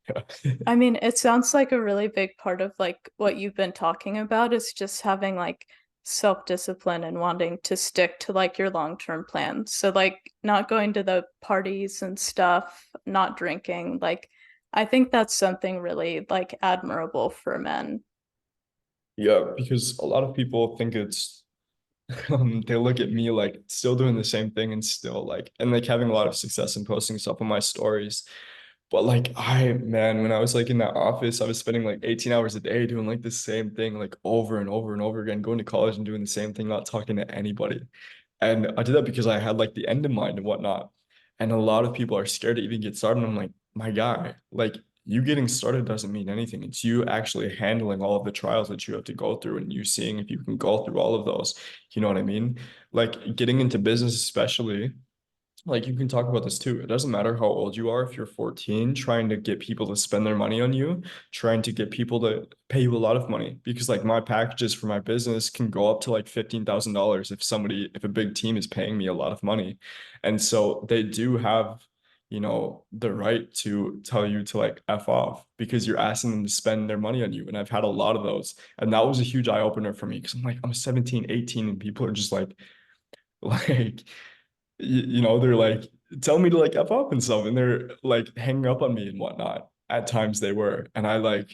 yeah. I mean, it sounds like a really big part of like what you've been talking about is just having like self-discipline and wanting to stick to like your long-term plans. So like not going to the parties and stuff, not drinking. Like I think that's something really like admirable for men. Yeah, because a lot of people think it's they look at me like still doing the same thing and still like and like having a lot of success and posting stuff on my stories. But like man, when I was like in that office, I was spending like 18 hours a day doing like the same thing like over and over and over again, going to college and doing the same thing, not talking to anybody. And I did that because I had like the end in mind and whatnot. And a lot of people are scared to even get started. I'm like, my guy, like you getting started doesn't mean anything. It's you actually handling all of the trials that you have to go through and you seeing if you can go through all of those. You know what I mean? Like getting into business, especially like you can talk about this too. It doesn't matter how old you are. If you're 14, trying to get people to spend their money on you, trying to get people to pay you a lot of money because like my packages for my business can go up to like $15,000 if a big team is paying me a lot of money. And so they do have, you know, the right to tell you to like F off because you're asking them to spend their money on you. And I've had a lot of those. And that was a huge eye opener for me because I'm like, I'm 17, 18, and people are just like, like you know, they're like, tell me to like F up and stuff. And they're like hanging up on me and whatnot. At times they were. And I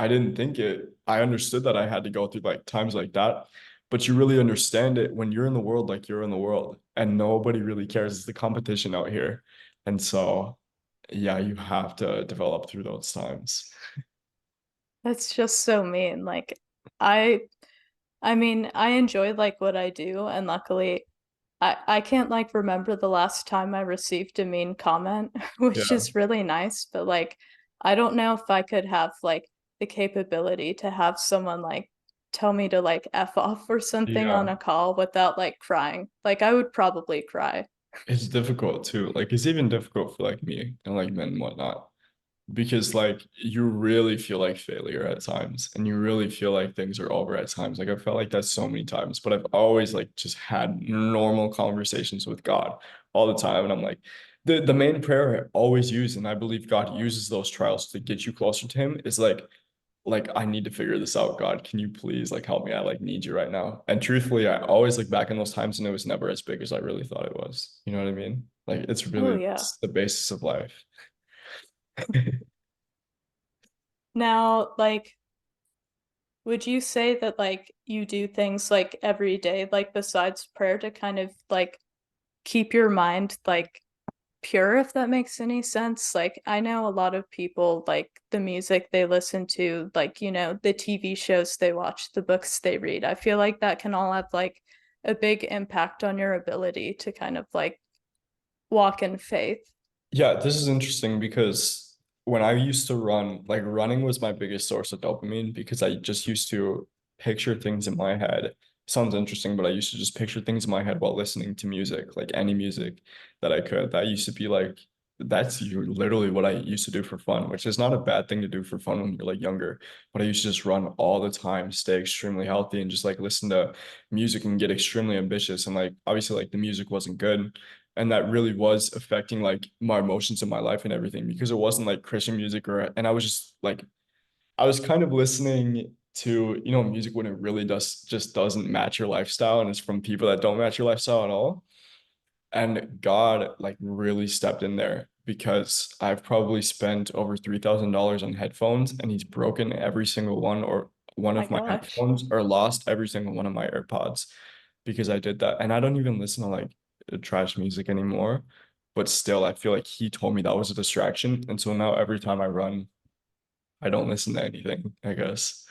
didn't think it, I understood that I had to go through like times like that. But you really understand it when you're in the world, like you're in the world and nobody really cares. It's the competition out here. And so, yeah, you have to develop through those times. That's just so mean. Like I I mean, I enjoy like what I do and luckily I can't like remember the last time I received a mean comment, which Yeah. is really nice, but like I don't know if I could have like the capability to have someone like tell me to like F off or something on Yeah. a call without like crying. Like I would probably cry. It's difficult too. Like it's even difficult for like me and like men and whatnot. Because like you really feel like failure at times and you really feel like things are over at times. Like I felt like that so many times, but I've always like just had normal conversations with God all the time. And I'm like, the main prayer I always use, and I believe God uses those trials to get you closer to him, is like I need to figure this out, God. Can you please like help me? I like need you right now. And truthfully, I always look back in those times and it was never as big as I really thought it was. You know what I mean? Like Oh yeah. it's the basis of life. Now, like, would you say that like you do things like every day, like besides prayer to kind of like keep your mind like pure, if that makes any sense? Like, I know a lot of people like the music they listen to, like, the TV shows they watch, the books they read. I feel like that can all have like a big impact on your ability to kind of like walk in faith. Yeah, this is interesting because when I used to run, like running was my biggest source of dopamine because I just used to picture things in my head. Sounds interesting, but I used to just picture things in my head while listening to music, like any music that I could. That used to be like, that's literally what I used to do for fun, which is not a bad thing to do for fun when you're like younger. But I used to just run all the time, stay extremely healthy, and just like listen to music and get extremely ambitious. And like obviously, like the music wasn't good and that really was affecting like my emotions in my life and everything because it wasn't like Christian music or and I was just like I was kind of listening to music when it really just doesn't match your lifestyle and it's from people that don't match your lifestyle at all. And God like really stepped in there because I've probably spent over $3,000 on headphones and he's broken every single one or one My of my gosh. headphones or lost every single one of my AirPods because I did that. And I don't even listen to like trash music anymore. But still, I feel like he told me that was a distraction. And so now every time I run, I don't listen to anything, I guess.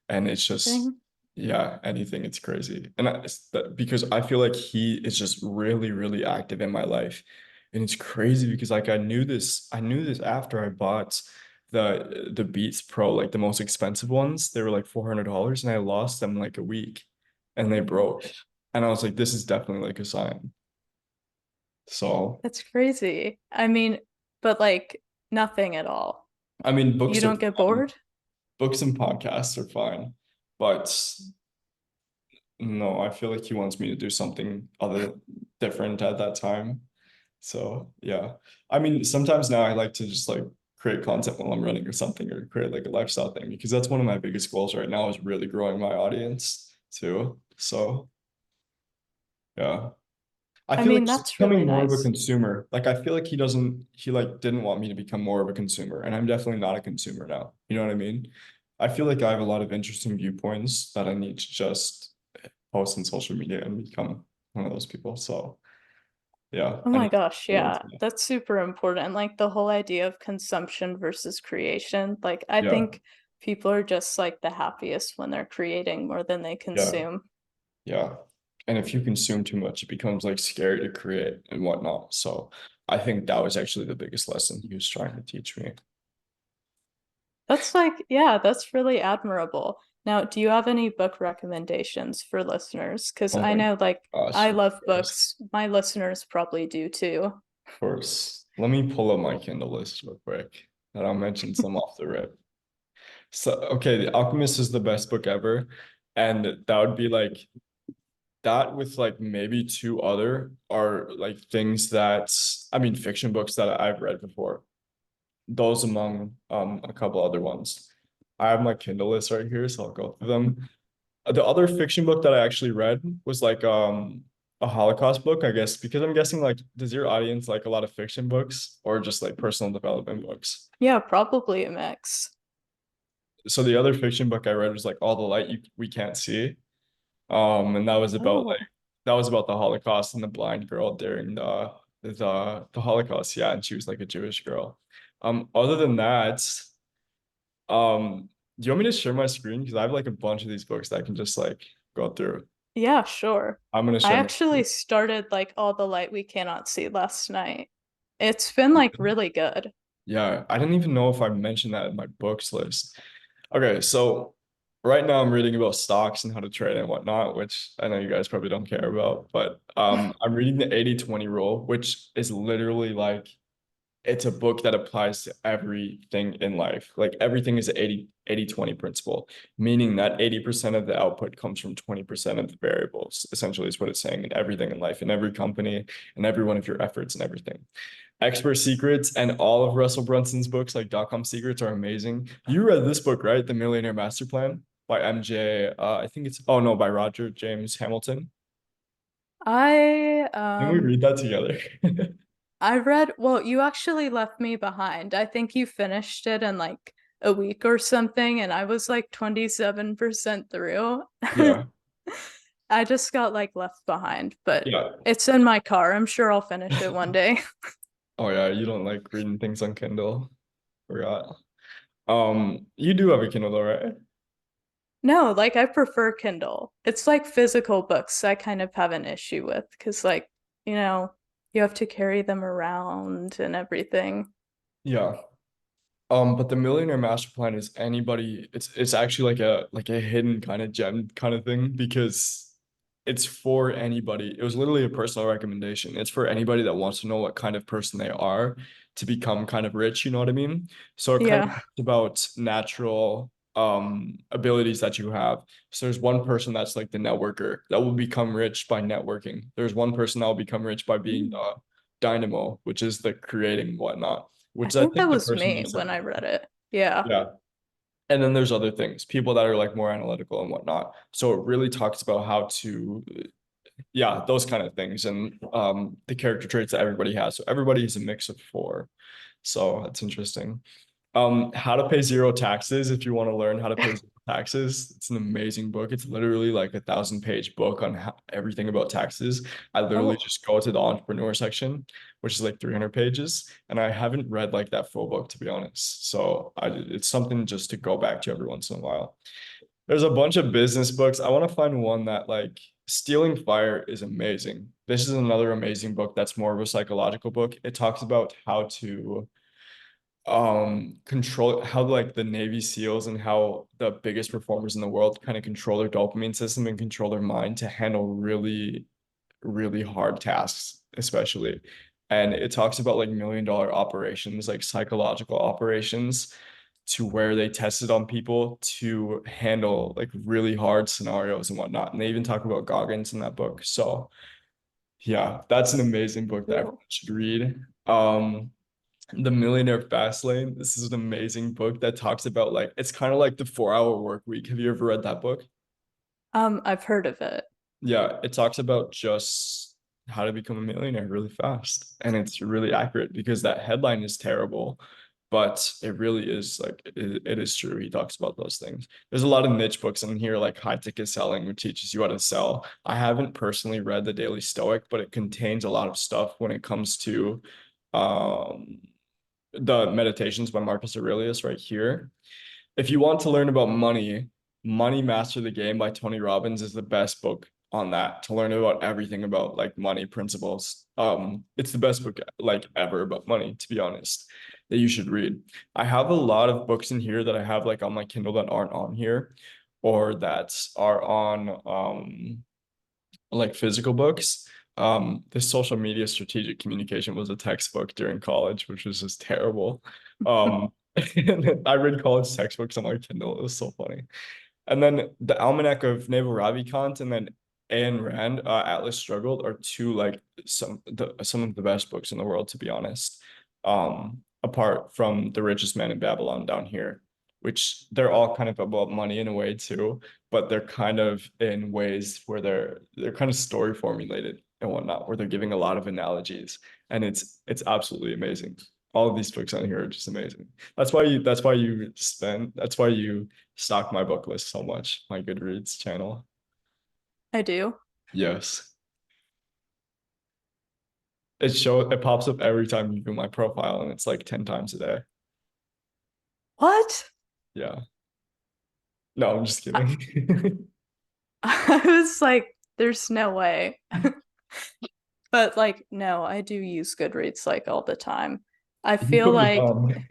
And it's just, Thing. yeah, anything. It's crazy. And because I feel like he is just really, really active in my life. And it's crazy because like I knew this after I bought the Beats Pro, like the most expensive ones. They were like $400 and I lost them like a week and Oh they my broke. gosh. And I was like, this is definitely like a sign. So, That's crazy. I mean, but like nothing at all. I mean, You don't get bored? books and podcasts are fine, but no, I feel like he wants me to do something other different at that time. So yeah. I mean, sometimes now I like to just like create content while I'm running or something or create like a lifestyle thing because that's one of my biggest goals right now is really growing my audience too. So yeah. I I feel like mean, he's that's really becoming more of a nice. consumer. Like I feel like he like didn't want me to become more of a consumer, and I'm definitely not a consumer now. You know what I mean? I feel like I have a lot of interesting viewpoints that I need to just post on social media and become one of those people. So yeah, Oh I my need to gosh, go into yeah, that. that's super important. Like the whole idea of consumption versus creation. Like, I Yeah, think people are just like the happiest when they're creating more than they yeah, consume. yeah. And if you consume too much, it becomes like scary to create and whatnot. So I think that was actually the biggest lesson he was trying to teach me. That's like, yeah, that's really admirable. Now, do you have any book recommendations for listeners? Because Oh I my know, like, gosh, I of love course. books. My listeners probably do too. Of course. Let me pull up my Kindle list real quick, and I'll mention some off the rip. So, okay, The Alchemist is the best book ever, and that would be like that with like maybe two other are like things that I mean fiction books that I've read before. Those among a couple other ones. I have my Kindle list right here, so I'll go through them. The other fiction book that I actually read was like a Holocaust book, I guess, because I'm guessing like does your audience like a lot of fiction books or just like personal development books? Yeah, probably a mix. So the other fiction book I read was like All the Light We Can't See. And Oh, that was about the Holocaust and the blind girl during the Holocaust, yeah, and she was like a Jewish girl. Other than that, do you want me to share my screen? Because I have like a bunch of these books that I can just like go through. yeah, sure. I'm gonna I share my actually screen. started like All the Light We Cannot See last night. It's been like really good. Yeah, I didn't even know if I mentioned that in my books list. Okay, so Right now I'm reading about stocks and how to trade and whatnot, which I know you guys probably don't care about, but I'm reading the 80/20 rule, which is literally like it's a book that applies to everything in life. Like everything is an 80/20 principle, meaning that 80% of the output comes from 20% of the variables, essentially is what it's saying in everything in life, in every company, and every one of your efforts and everything. Expert Secrets and all of Russell Brunson's books, like .com Secrets, are amazing. You read this book, right? The Millionaire Master Plan by MJ. I think it's oh no, by Roger James Hamilton. I Can we um read that together? I read, well, you actually left me behind. I think you finished it in like a week or something, and I was like 27% through. Yeah, I just got like left behind, but yeah. it's in my car. I'm sure I'll finish it one day. Oh yeah, you don't like reading things on Kindle. Forgot. You do have a Kindle though, right? No, like I prefer Kindle. It's like physical books I kind of have an issue with because, like, you know, you have to carry them around and everything. Yeah. But the Millionaire Master Plan is anybody, it's actually like a hidden kind of gem kind of thing because it's for anybody. It was literally a personal recommendation. It's for anybody that wants to know what kind of person they are to become kind of rich, you know what I mean? So it kind of Yeah. talks about natural abilities that you have. So there's one person that's like the networker that will become rich by networking. There's one person that will become rich by being Mm. the dynamo, which is the creating and whatnot, I which I think that think the was person you me said. when I read it. Yeah. Yeah. And then there's other things, people that are like more analytical and whatnot. So it really talks about how to, yeah, those kind of things and the character traits that everybody has. So everybody is a mix of four. So that's interesting. How to Pay Zero Taxes. If you want to learn how to pay zero taxes, it's an amazing book. It's literally like a 1,000-page book on everything about taxes. I literally Oh, just go to the entrepreneur section, which is like 300 pages, and I haven't read like that full book to be honest. So it's something just to go back to every once in a while. There's a bunch of business books. I want to find one that like Stealing Fire is amazing. This is another amazing book that's more of a psychological book. It talks about how to control how like the Navy SEALs and how the biggest performers in the world kind of control their dopamine system and control their mind to handle really hard tasks, especially. And it talks about like $1 million operations, like psychological operations, to where they tested on people to handle like really hard scenarios and whatnot. And they even talk about Goggins in that book. So yeah, that's an amazing book that everyone cool. should read. The Millionaire Fastlane. This is an amazing book that talks about like it's kind of like the 4 Hour Work Week. Have you ever read that book? I've heard of it. Yeah, it talks about just how to become a millionaire really fast. And it's really accurate because that headline is terrible, but it really is like it is true. He talks about those things. There's a lot of niche books in here, like High Ticket Selling, which teaches you how to sell. I haven't personally read The Daily Stoic, but it contains a lot of stuff when it comes to um the Meditations by Marcus Aurelius right here. If you want to learn about money, Money Master the Game by Tony Robbins is the best book on that to learn about everything about like money principles. It's the best book like ever about money, to be honest, that you should read. I have a lot of books in here that I have like on my Kindle that aren't on here or that are on like physical books. The social media strategic communication was a textbook during college, which was just terrible. I read college textbooks on my Kindle. It was so funny. And then the Almanac of Naval Ravikant and then Ayn Rand, Atlas Struggled are two like some of the best books in the world, to be honest. Apart from The Richest Man in Babylon down here, which they're all kind of about money in a way too, but they're kind of in ways where they're kind of story formulated and whatnot, where they're giving a lot of analogies, and it's absolutely amazing. All of these books on here are just amazing. That's why you stock my book list so much, my Goodreads channel. I do. Yes. It pops up every time you do my profile and it's like 10 times a day. What? Yeah. No, I'm just I, kidding. I was like, there's no way. But like, no, I do use Goodreads like all the time. I You feel put me like on.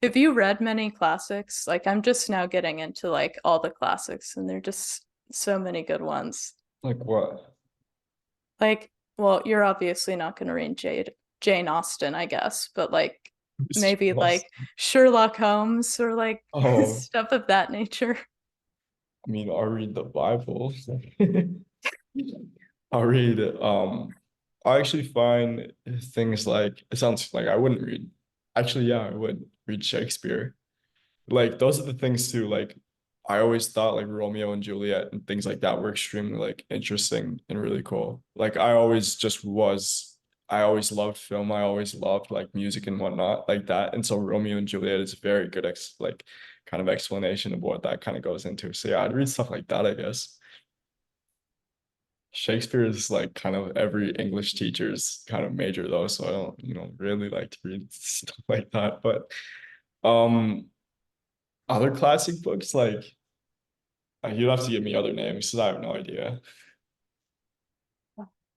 Have you read many classics? Like I'm just now getting into like all the classics and they're just so many good ones. Like what? Like, well, you're obviously not going to read Jane Austen, I guess, but like maybe like Sherlock Holmes or like Oh, stuff of that nature. I mean, I'll read the Bible. I'll read, I actually find things like, it sounds like I wouldn't read. Actually, yeah, I would read Shakespeare. Like, those are the things too. Like, I always thought like Romeo and Juliet and things like that were extremely like interesting and really cool. Like, I always loved film. I always loved like music and whatnot like that. And so Romeo and Juliet is a very good like kind of explanation of what that kind of goes into. So yeah, I'd read stuff like that, I guess. Shakespeare is like kind of every English teacher's kind of major though, so I don't, really like to read stuff like that. But um other classic books, like you'd have to give me other names because I have no idea.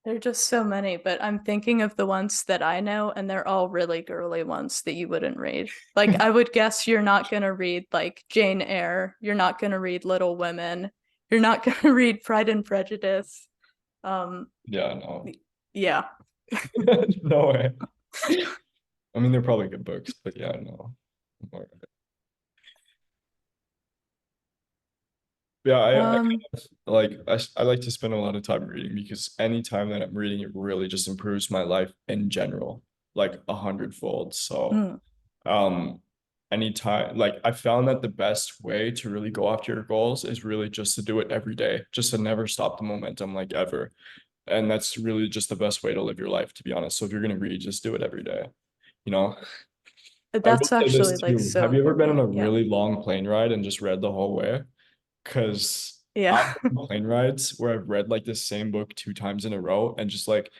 There are just so many, but I'm thinking of the ones that I know, and they're all really girly ones that you wouldn't read. Like, I would guess you're not going to read like Jane Eyre. You're not going to read Little Women. You're not going to read Pride and Prejudice. Um, Yeah, no. yeah. No way. I mean, they're probably good books, but yeah, no. Yeah, I kind Um, of like I like to spend a lot of time reading because any time that I'm reading, it really just improves my life in general, like 100-fold. So mm, um anytime, like I found that the best way to really go after your goals is really just to do it every day, just to never stop the momentum like ever. And that's really just the best way to live your life, to be honest. So if you're gonna read, just do it every day, you know. I will that's say actually this like too. so Have you ever been on important. a Yeah. really long plane ride and just read the whole way? Because Yeah. I've been on plane rides where I've read like the same book 2 times in a row and just like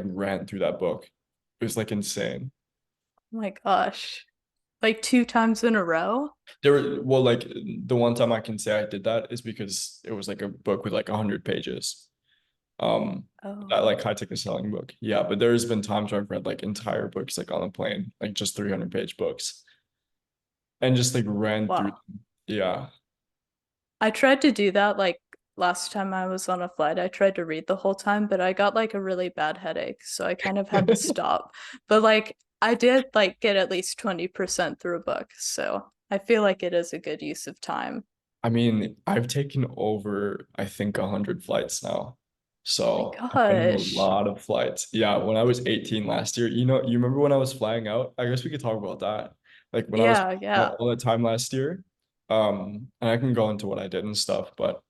ran through that book. It was like insane. Oh my gosh. Like two times in a row? Well, like the one time I can say I did that is because it was like a book with like 100 pages. Um, that Oh, like high ticket selling book. Yeah, but there's been times where I've read like entire books like on a plane, like just 300-page books and just like ran through wow. them. Yeah. I tried to do that like last time I was on a flight. I tried to read the whole time, but I got like a really bad headache, so I kind of had to stop. But like I did like get at least 20% through a book, so I feel like it is a good use of time. I mean, I've taken over, I think, 100 flights now. My So I've been on a gosh. lot of flights. Yeah, when I was 18 last year, you remember when I was flying out? I guess we could talk about that. Like when I was Yeah, out yeah. all the time last year. And I can go into what I did and stuff, but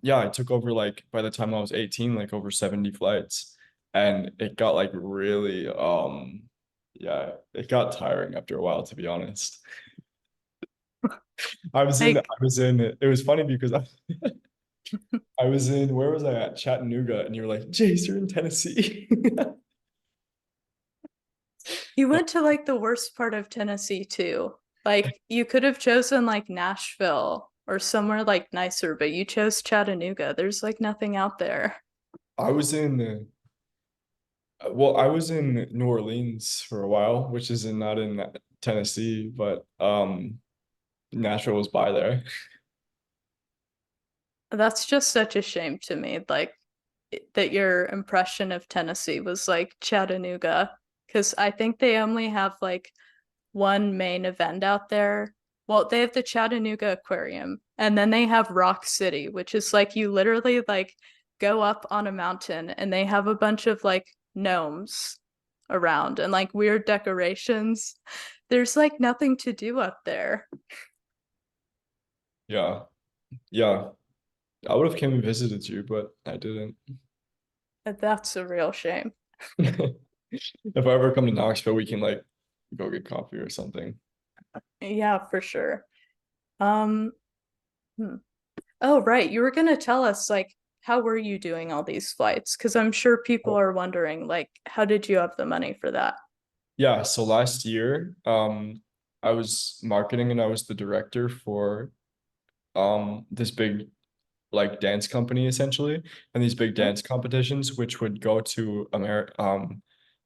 yeah, I took over like by the time I was 18, like over 70 flights. And it got like really yeah, it got tiring after a while, to be honest. Like It was funny because I was in, where was I at? Chattanooga, and you were like, Jace, you're in Tennessee. you went to like the worst part of Tennessee too. Like you could have chosen like Nashville or somewhere like nicer, but you chose Chattanooga. There's like nothing out there. I was in, well, I was in New Orleans for a while, which is not in Tennessee, but Nashville was by there. That's just such a shame to me. Like that your impression of Tennessee was like Chattanooga, because I think they only have like one main event out there. Well, they have the Chattanooga Aquarium, and then they have Rock City, which is like you literally like go up on a mountain and they have a bunch of like gnomes around and like weird decorations. There's like nothing to do up there. Yeah, yeah. I would have came and visited you, but I didn't. That's a real shame. If I ever come to Knoxville, we can like go get coffee or something. Yeah, for sure. Um, hmm. Oh, right. You were gonna tell us like how were you doing all these flights? Because I'm sure people Oh, are wondering like how did you have the money for that? yeah, so last year, I was marketing and I was the director for this big like dance company essentially, and these big Oh, dance competitions which would go to America,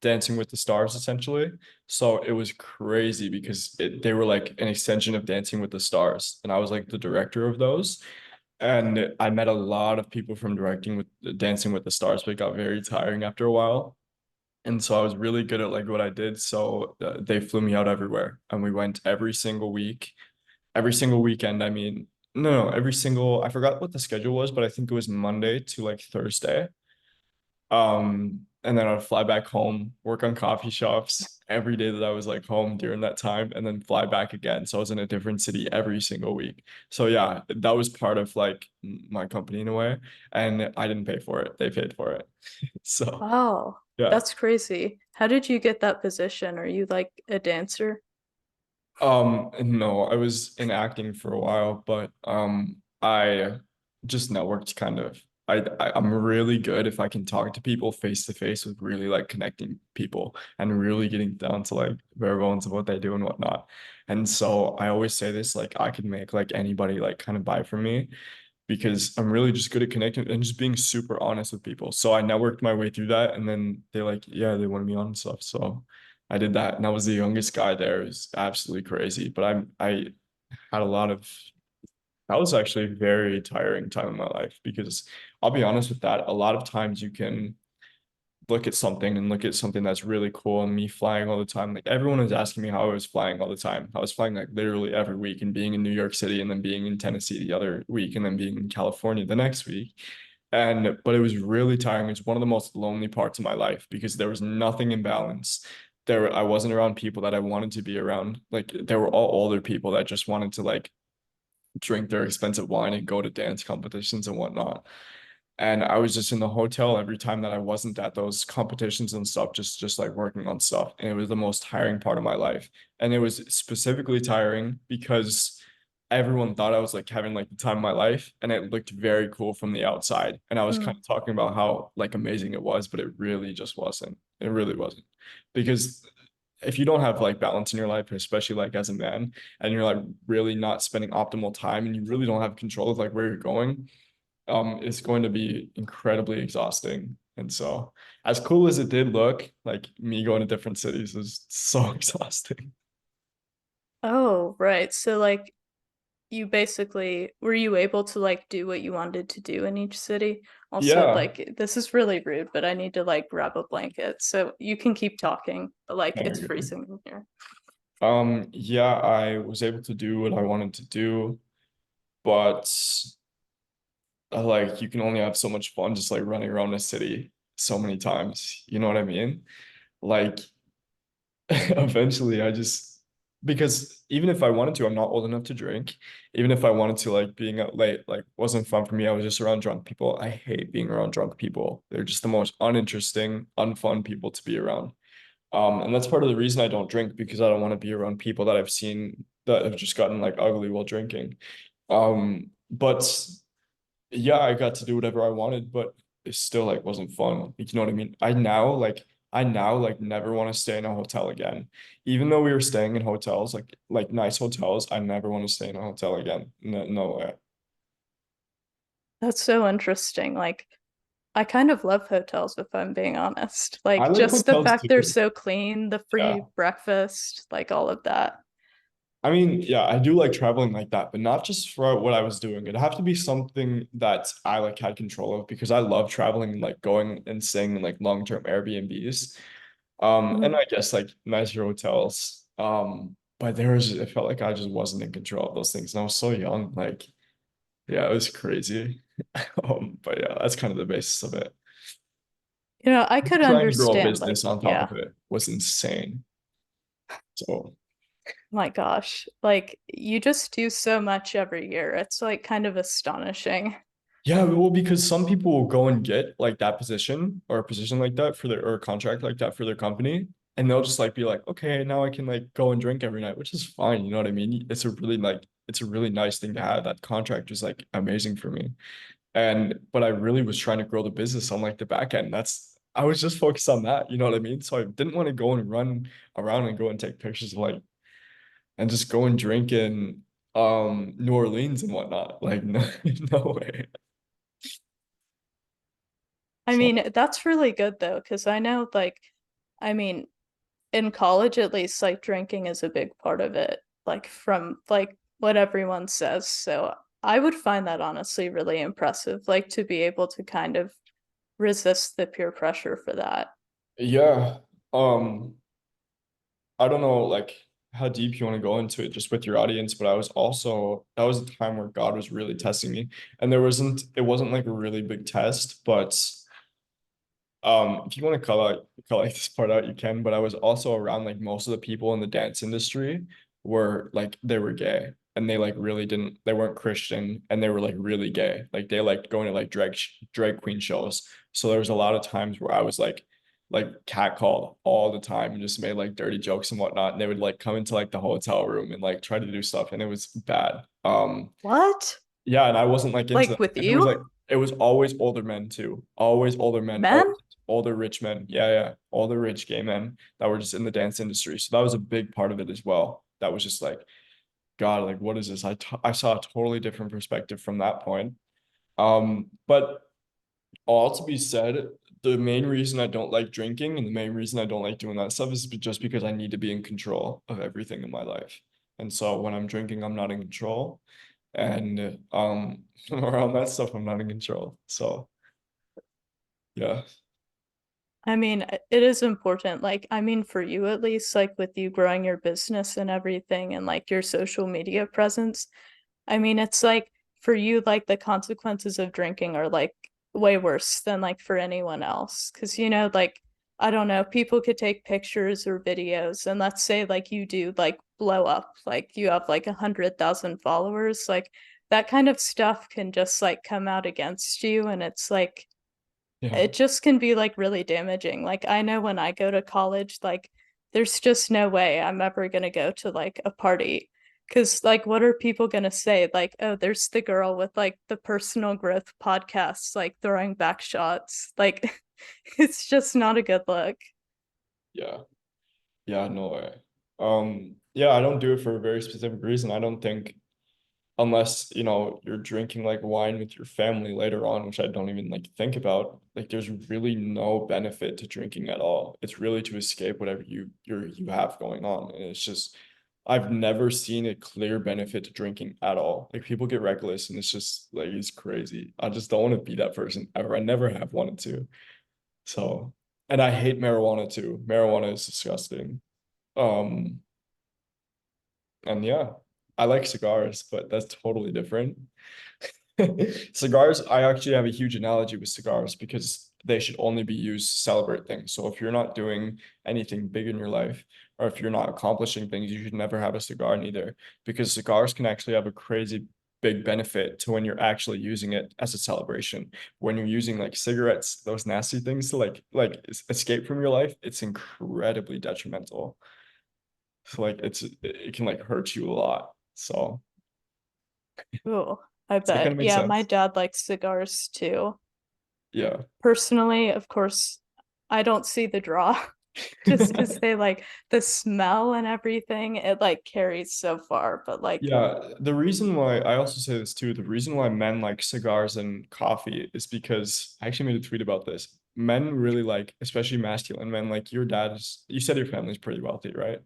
Dancing with the Stars essentially. So it was crazy because they were like an extension of Dancing with the Stars, and I was like the director of those. And I met a lot of people from directing with Dancing with the Stars, but it got very tiring after a while. And so I was really good at like what I did. So they flew me out everywhere, and we went every single week, every single weekend. I mean, no, every single, I forgot what the schedule was, but I think it was Monday to like Thursday. And then I'd fly back home, work on coffee shops every day that I was like home during that time, and then fly back again. So I was in a different city every single week. So yeah, that was part of like my company in a way, and I didn't pay for it. They paid for it. So Wow, yeah. that's crazy. How did you get that position? Are you like a dancer? No, I was in acting for a while, but I just networked kind of. I'm really good if I can talk to people face to face with really like connecting people and really getting down to like bare bones of what they do and whatnot. And so I always say this, like I could make like anybody like kind of buy from me because I'm really just good at connecting and just being super honest with people. So I networked my way through that, and then they like, yeah, they wanted me on and stuff. So I did that, and I was the youngest guy there. It was absolutely crazy, but I had a lot of. That was actually a very tiring time in my life because I'll be honest with that. A lot of times you can look at something that's really cool and me flying all the time. Like everyone was asking me how I was flying all the time. I was flying like literally every week and being in New York City and then being in Tennessee the other week and then being in California the next week. And but it was really tiring. It was one of the most lonely parts of my life because there was nothing in balance. I wasn't around people that I wanted to be around. Like they were all older people that just wanted to like drink their expensive wine and go to dance competitions and whatnot. And I was just in the hotel every time that I wasn't at those competitions and stuff, just like working on stuff. And it was the most tiring part of my life. And it was specifically tiring because everyone thought I was like having like the time of my life, and it looked very cool from the outside. And I was kind Mm. of talking about how like amazing it was, but it really just wasn't. It really wasn't. Because if you don't have like balance in your life, especially like as a man, and you're like really not spending optimal time and you really don't have control of like where you're going, it's going to be incredibly exhausting. And so, as cool as it did look, like me going to different cities is so exhausting. Oh, right. So like you basically were you able to like do what you wanted to do in each city? Also, Yeah. like this is really rude, but I need to like grab a blanket. So you can keep talking, but like No, it's you're good. freezing in here. Yeah, I was able to do what I wanted to do, but like you can only have so much fun just like running around a city so many times. You know what I mean? Like eventually I just because even if I wanted to, I'm not old enough to drink. Even if I wanted to, like being out late, like wasn't fun for me. I was just around drunk people. I hate being around drunk people. They're just the most uninteresting, unfun people to be around. And that's part of the reason I don't drink because I don't want to be around people that I've seen that have just gotten like ugly while drinking. But yeah, I got to do whatever I wanted, but it still like wasn't fun. Like, you know what I mean? I now like never want to stay in a hotel again. Even though we were staying in hotels, like nice hotels, I never want to stay in a hotel again. No, no way. That's so interesting. Like I kind of love hotels if I'm being honest. I Like like just the hotels fact they're too. so clean, the free Yeah. breakfast, like all of that. I mean, yeah, I do like traveling like that, but not just for what I was doing. It'd have to be something that I like had control of because I love traveling and like going and staying in like long-term Airbnbs. And Mm. I guess like nicer hotels. But it felt like I just wasn't in control of those things. And I was so young. Like, yeah, it was crazy. But yeah, that's kind of the basis of it. You know, I could Trying to grow a understand business like, on top yeah, of it was insane. So my gosh. Like you just do so much every year. It's like kind of astonishing. yeah, well, because some people will go and get like that position or a position like that for their or a contract like that for their company, and they'll just like be like, okay, now I can like go and drink every night, which is fine. You know what I mean? It's a really nice thing to have. That contract was like amazing for me. But I really was trying to grow the business on like the back end. I was just focused on that, you know what I mean? So I didn't want to go and run around and go and take pictures of like and just go and drink in New Orleans and whatnot. Like no, no way. I So mean, that's really good though, because I know like I mean, in college at least, like drinking is a big part of it, like from like what everyone says. So I would find that honestly really impressive, like to be able to kind of resist the peer pressure for that. Yeah. Um, I don't know like how deep you want to go into it just with your audience, but I was also that was a time where God was really testing me. And it wasn't like a really big test, but if you want to call like this part out, you can, but I was also around like most of the people in the dance industry were like they were gay and they like really didn't they weren't Christian and they were like really gay. Like they liked going to like drag queen shows. So there was a lot of times where I was like catcalled all the time and just made like dirty jokes and whatnot. And they would like come into like the hotel room and like try to do stuff and it was bad. What? Yeah, and I wasn't like into Like that. with And it was like you? it was always older men too. Always older men, Men? always older rich men. Yeah, yeah. Older rich gay men that were just in the dance industry. So that was a big part of it as well. That was just like, God, like what is this? I saw a totally different perspective from that point. But all to be said, the main reason I don't like drinking and the main reason I don't like doing that stuff is just because I need to be in control of everything in my life. And so when I'm drinking, I'm not in control. And around that stuff, I'm not in control. So yeah. I mean, it is important. Like, I mean, for you at least, like with you growing your business and everything and like your social media presence, I mean, it's like for you, like the consequences of drinking are like way worse than like for anyone else. Cause you know, like, I don't know, people could take pictures or videos and let's say like you do like blow up, like you have like 100,000 followers, like that kind of stuff can just like come out against you. And it's like, Yeah. it just can be like really damaging. Like I know when I go to college, like there's just no way I'm ever gonna go to like a party. Cause like what are people gonna say? Like, oh, there's the girl with like the personal growth podcasts, like throwing back shots. Like it's just not a good look. Yeah. Yeah, no way. Yeah, I don't do it for a very specific reason. I don't think unless, you're drinking like wine with your family later on, which I don't even like think about, like there's really no benefit to drinking at all. It's really to escape whatever you have going on. And it's just I've never seen a clear benefit to drinking at all. Like people get reckless and it's just like it's crazy. I just don't want to be that person ever. I never have wanted to. So, and I hate marijuana too. Marijuana is disgusting. Um, and yeah, I like cigars, but that's totally different. Cigars, I actually have a huge analogy with cigars because they should only be used to celebrate things. So if you're not doing anything big in your life, or if you're not accomplishing things, you should never have a cigar neither. Because cigars can actually have a crazy big benefit to when you're actually using it as a celebration. When you're using like cigarettes, those nasty things to escape from your life, it's incredibly detrimental. So like it can like hurt you a lot. So Ooh, I does that kind bet. of make Yeah, my sense? dad likes cigars too. Yeah. Personally, of course, I don't see the draw just because they like the smell and everything, it like carries so far. But like, Yeah, the reason why I also say this too, the reason why men like cigars and coffee is because I actually made a tweet about this. Men really like, especially masculine men, like your dad's, you said your family's pretty wealthy, right?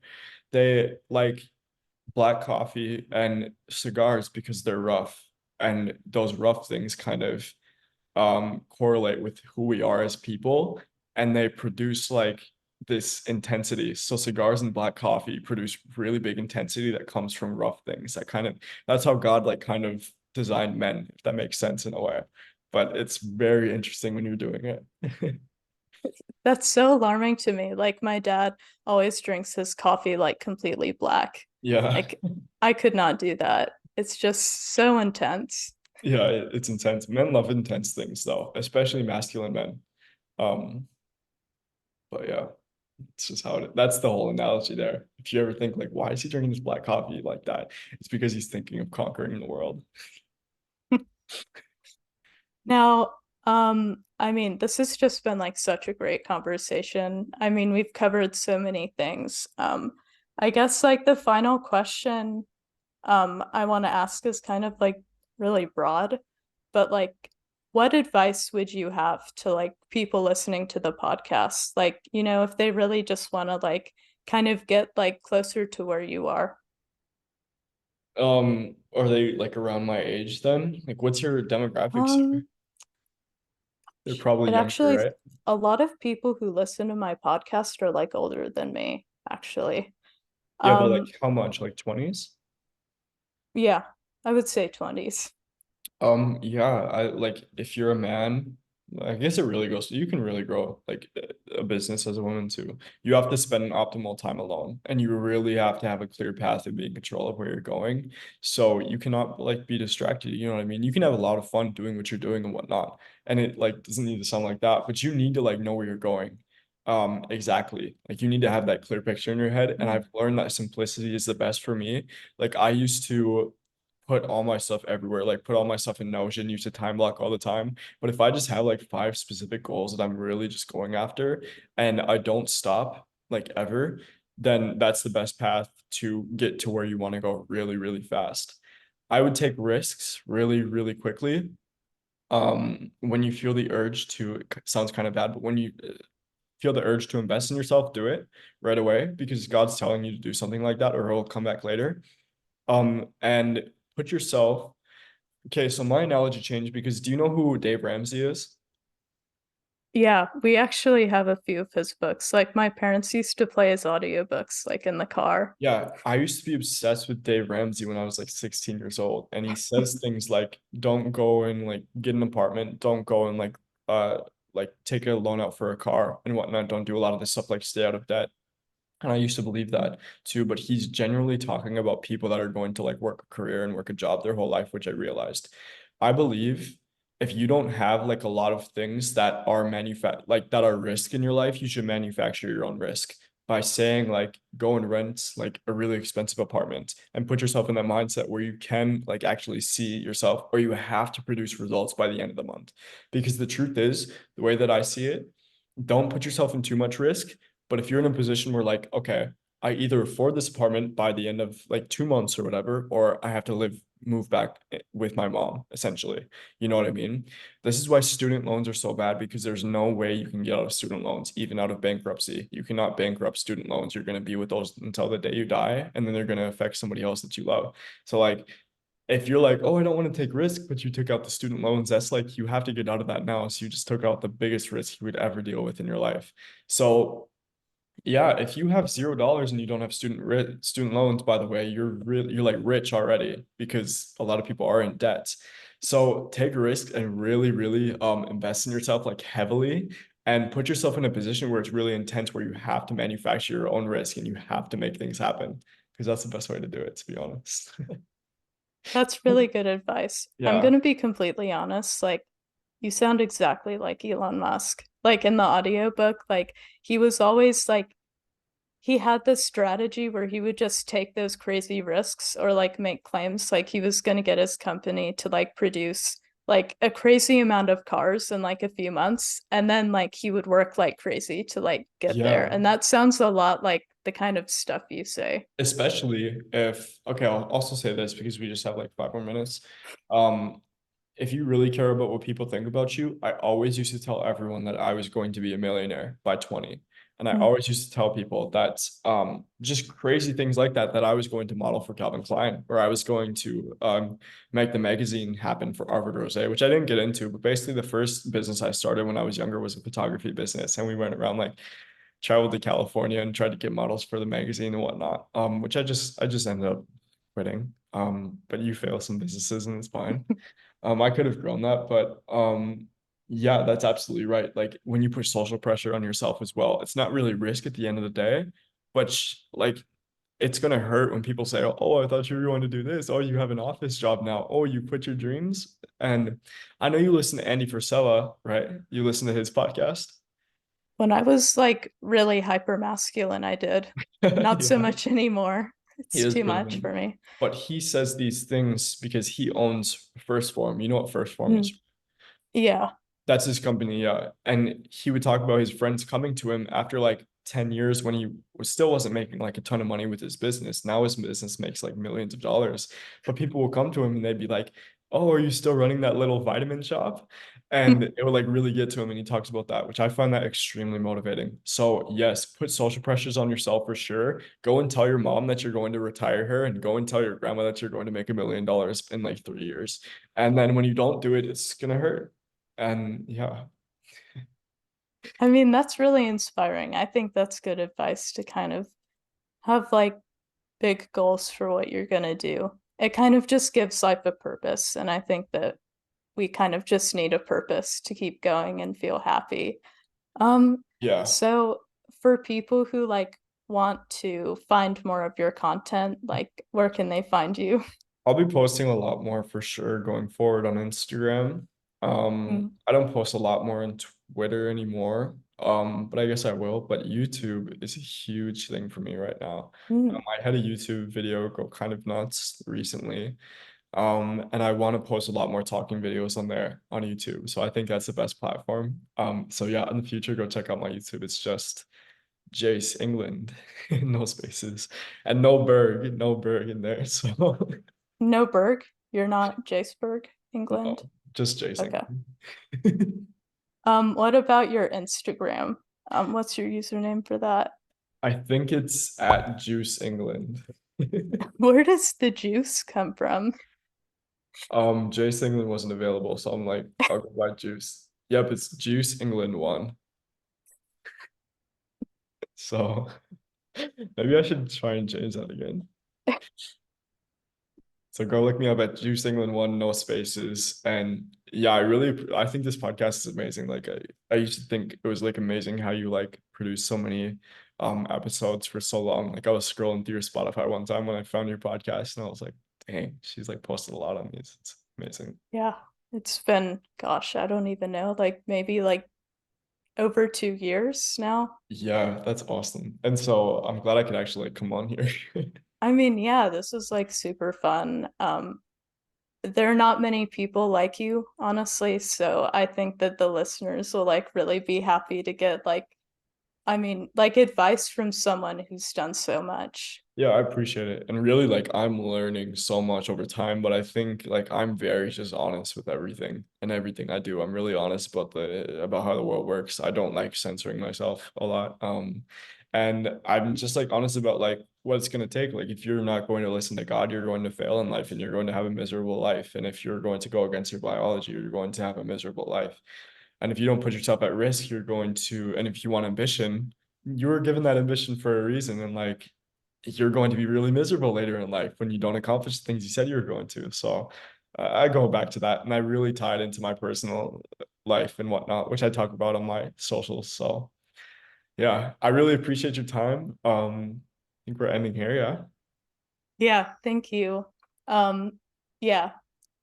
They like black coffee and cigars because they're rough. And those rough things kind of correlate with who we are as people and they produce like this intensity. So cigars and black coffee produce really big intensity that comes from rough things. That's how God like kind of designed men, if that makes sense in a way. But it's very interesting when you're doing it. that's so alarming to me. Like, my dad always drinks his coffee like completely black. Yeah. Like, I could not do that. It's just so intense. Yeah, it's intense. Men love intense things though, especially masculine men. Um, but yeah, it's just that's the whole analogy there. If you ever think like, why is he drinking this black coffee like that? It's because he's thinking of conquering the world. Now, I mean, this has just been like such a great conversation. I mean, we've covered so many things. I guess like the final question I want to ask is kind of like really broad, but like what advice would you have to like people listening to the podcast? Like, if they really just want to like kind of get like closer to where you are. Are they like around my age then? Like, what's your demographics here? Um, They're probably it younger, actually right? a lot of people who listen to my podcast are like older than me, actually. Yeah, but like Um, how much? Like 20s? yeah, I would say 20s. Yeah, I like if you're a man, I guess it really goes, you can really grow like a business as a woman too. You have to spend an optimal time alone and you really have to have a clear path and be in control of where you're going. So you cannot like be distracted, you know what I mean? You can have a lot of fun doing what you're doing and whatnot. And it like doesn't need to sound like that, but you need to like know where you're going. Exactly. Like you need to have that clear picture in your head. And Mhm. I've learned that simplicity is the best for me. Like I used to put all my stuff everywhere, like put all my stuff in Notion, use a time block all the time. But if I just have like five specific goals that I'm really just going after and I don't stop like ever, then that's the best path to get to where you want to go really, really fast. I would take risks really, really quickly. When you feel the urge to, it sounds kind of bad, but when you feel the urge to invest in yourself, do it right away because God's telling you to do something like that or it'll come back later. And put yourself. Okay, so my analogy changed because do you know who Dave Ramsey is? Yeah, we actually have a few of his books. Like my parents used to play his audiobooks like in the car. Yeah, I used to be obsessed with Dave Ramsey when I was like 16 years old. And he says things like, don't go and like get an apartment, don't go and like take a loan out for a car and whatnot. Don't do a lot of this stuff like stay out of debt. And I used to believe that too, but he's generally talking about people that are going to like work a career and work a job their whole life, which I realized. I believe if you don't have like a lot of things that are like that are risk in your life, you should manufacture your own risk by saying like go and rent like a really expensive apartment and put yourself in that mindset where you can like actually see yourself or you have to produce results by the end of the month. Because the truth is, the way that I see it, don't put yourself in too much risk, but if you're in a position where like, okay, I either afford this apartment by the end of like 2 months or whatever, or I have to move back with my mom, essentially. You know what I mean? This is why student loans are so bad because there's no way you can get out of student loans, even out of bankruptcy. You cannot bankrupt student loans. You're going to be with those until the day you die, and then they're going to affect somebody else that you love. So like if you're like, oh, I don't want to take risk, but you took out the student loans, that's like you have to get out of that now. So you just took out the biggest risk you would ever deal with in your life. So yeah, if you have $0 and you don't have student loans, by the way, you're like rich already because a lot of people are in debt. So take a risk and really, really invest in yourself like heavily and put yourself in a position where it's really intense, where you have to manufacture your own risk and you have to make things happen because that's the best way to do it, to be honest. That's really good advice. I'm Yeah. gonna be completely honest, like you sound exactly like Elon Musk. Like in the audiobook, like he was always like he had this strategy where he would just take those crazy risks or like make claims like he was going to get his company to like produce like a crazy amount of cars in like a few months and then like he would work like crazy to like get there, Yeah. and that sounds a lot like the kind of stuff you say. Especially if, okay, I'll also say this because we just have like 5 more minutes. Um, if you really care about what people think about you, I always used to tell everyone that I was going to be a millionaire by 20. And I Mm. always used to tell people that just crazy things like that, that I was going to model for Calvin Klein, or I was going to make the magazine happen for Harvard Rose, which I didn't get into. But basically, the first business I started when I was younger was a photography business. And we went around like traveled to California and tried to get models for the magazine and whatnot. Which I just ended up quitting. But you fail some businesses and it's fine. I could have grown that, but yeah, that's absolutely right. Like when you put social pressure on yourself as well, it's not really risk at the end of the day, but like it's gonna hurt when people say, "Oh, I thought you were going to do this. Oh, you have an office job now. Oh, you quit your dreams." And I know you listen to Andy Frisella, right? You listen to his podcast. When I was like really hyper masculine, I did. Not so Yeah. much anymore. He It's is too pretty much mean. for me. But he says these things because he owns First Form. You know what First Form is? Mm. Yeah. That's his company, yeah. And he would talk about his friends coming to him after like 10 years when he still wasn't making like a ton of money with his business. Now his business makes like millions of dollars. But people will come to him and they'd be like, "Oh, are you still running that little vitamin shop?" and it would like really get to him, and he talks about that, which I find that extremely motivating. So yes, put social pressures on yourself for sure. Go and tell your mom that you're going to retire her, and go and tell your grandma that you're going to make $1 million in like 3 years. And then when you don't do it, it's gonna hurt. And yeah. I mean, that's really inspiring. I think that's good advice to kind of have like big goals for what you're gonna do. It kind of just gives life a purpose, and I think that we kind of just need a purpose to keep going and feel happy. Um, Yeah, so for people who like want to find more of your content, like where can they find you? I'll be posting a lot more for sure going forward on Instagram. Mm, I don't post a lot more on Twitter anymore. But I guess I will. But YouTube is a huge thing for me right now. mm. I had a YouTube video go kind of nuts recently. And I want to post a lot more talking videos on there on YouTube. So I think that's the best platform. So yeah, in the future, go check out my YouTube. It's just Jace England, no spaces, and no Berg in there. So No Berg, you're not Jaceberg, England. no, just Jace Okay. England. What about your Instagram? What's your username for that? I think it's at Juice England. Where does the juice come from? Jace England wasn't available, so I'm like, I'll go buy Juice. Yep, it's Juice England one. So maybe I should try and change that again. So go look me up at Juice England one, no spaces. And yeah, I think this podcast is amazing. Like I used to think it was like amazing how you like produce so many episodes for so long. Like I was scrolling through your Spotify one time when I found your podcast and I was like, dang, she's like posted a lot on these. It's amazing. Yeah, it's been, gosh, I don't even know, like maybe like over 2 years now. Yeah, that's awesome. And so I'm glad I could actually like come on here. I mean, yeah, this was like super fun. There are not many people like you, honestly, so I think that the listeners will like really be happy to get like, I mean, like advice from someone who's done so much. Yeah, I appreciate it. And really, like, I'm learning so much over time, but I think like I'm very just honest with everything and everything I do. I'm really honest about how the world works. I don't like censoring myself a lot. And I'm just like honest about like what it's gonna take. Like if you're not going to listen to God, you're going to fail in life and you're going to have a miserable life. And if you're going to go against your biology, you're going to have a miserable life. And if you don't put yourself at risk, you're going to, and if you want ambition, you were given that ambition for a reason. And like you're going to be really miserable later in life when you don't accomplish the things you said you were going to. So I go back to that and I really tie it into my personal life and whatnot, which I talk about on my socials. So yeah, I really appreciate your time. I think we're ending here. Yeah. Yeah, thank you. Yeah,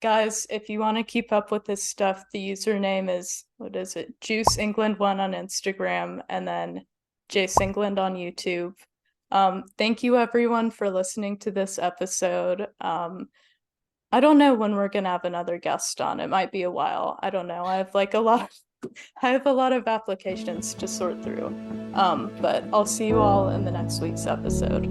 guys, if you want to keep up with this stuff, the username is, what is it? Juice England one on Instagram and then Jace England on YouTube. Thank you everyone for listening to this episode. I don't know when we're gonna have another guest on. It might be a while. I don't know. I have like a lot I have a lot of applications to sort through. But I'll see you all in the next week's episode.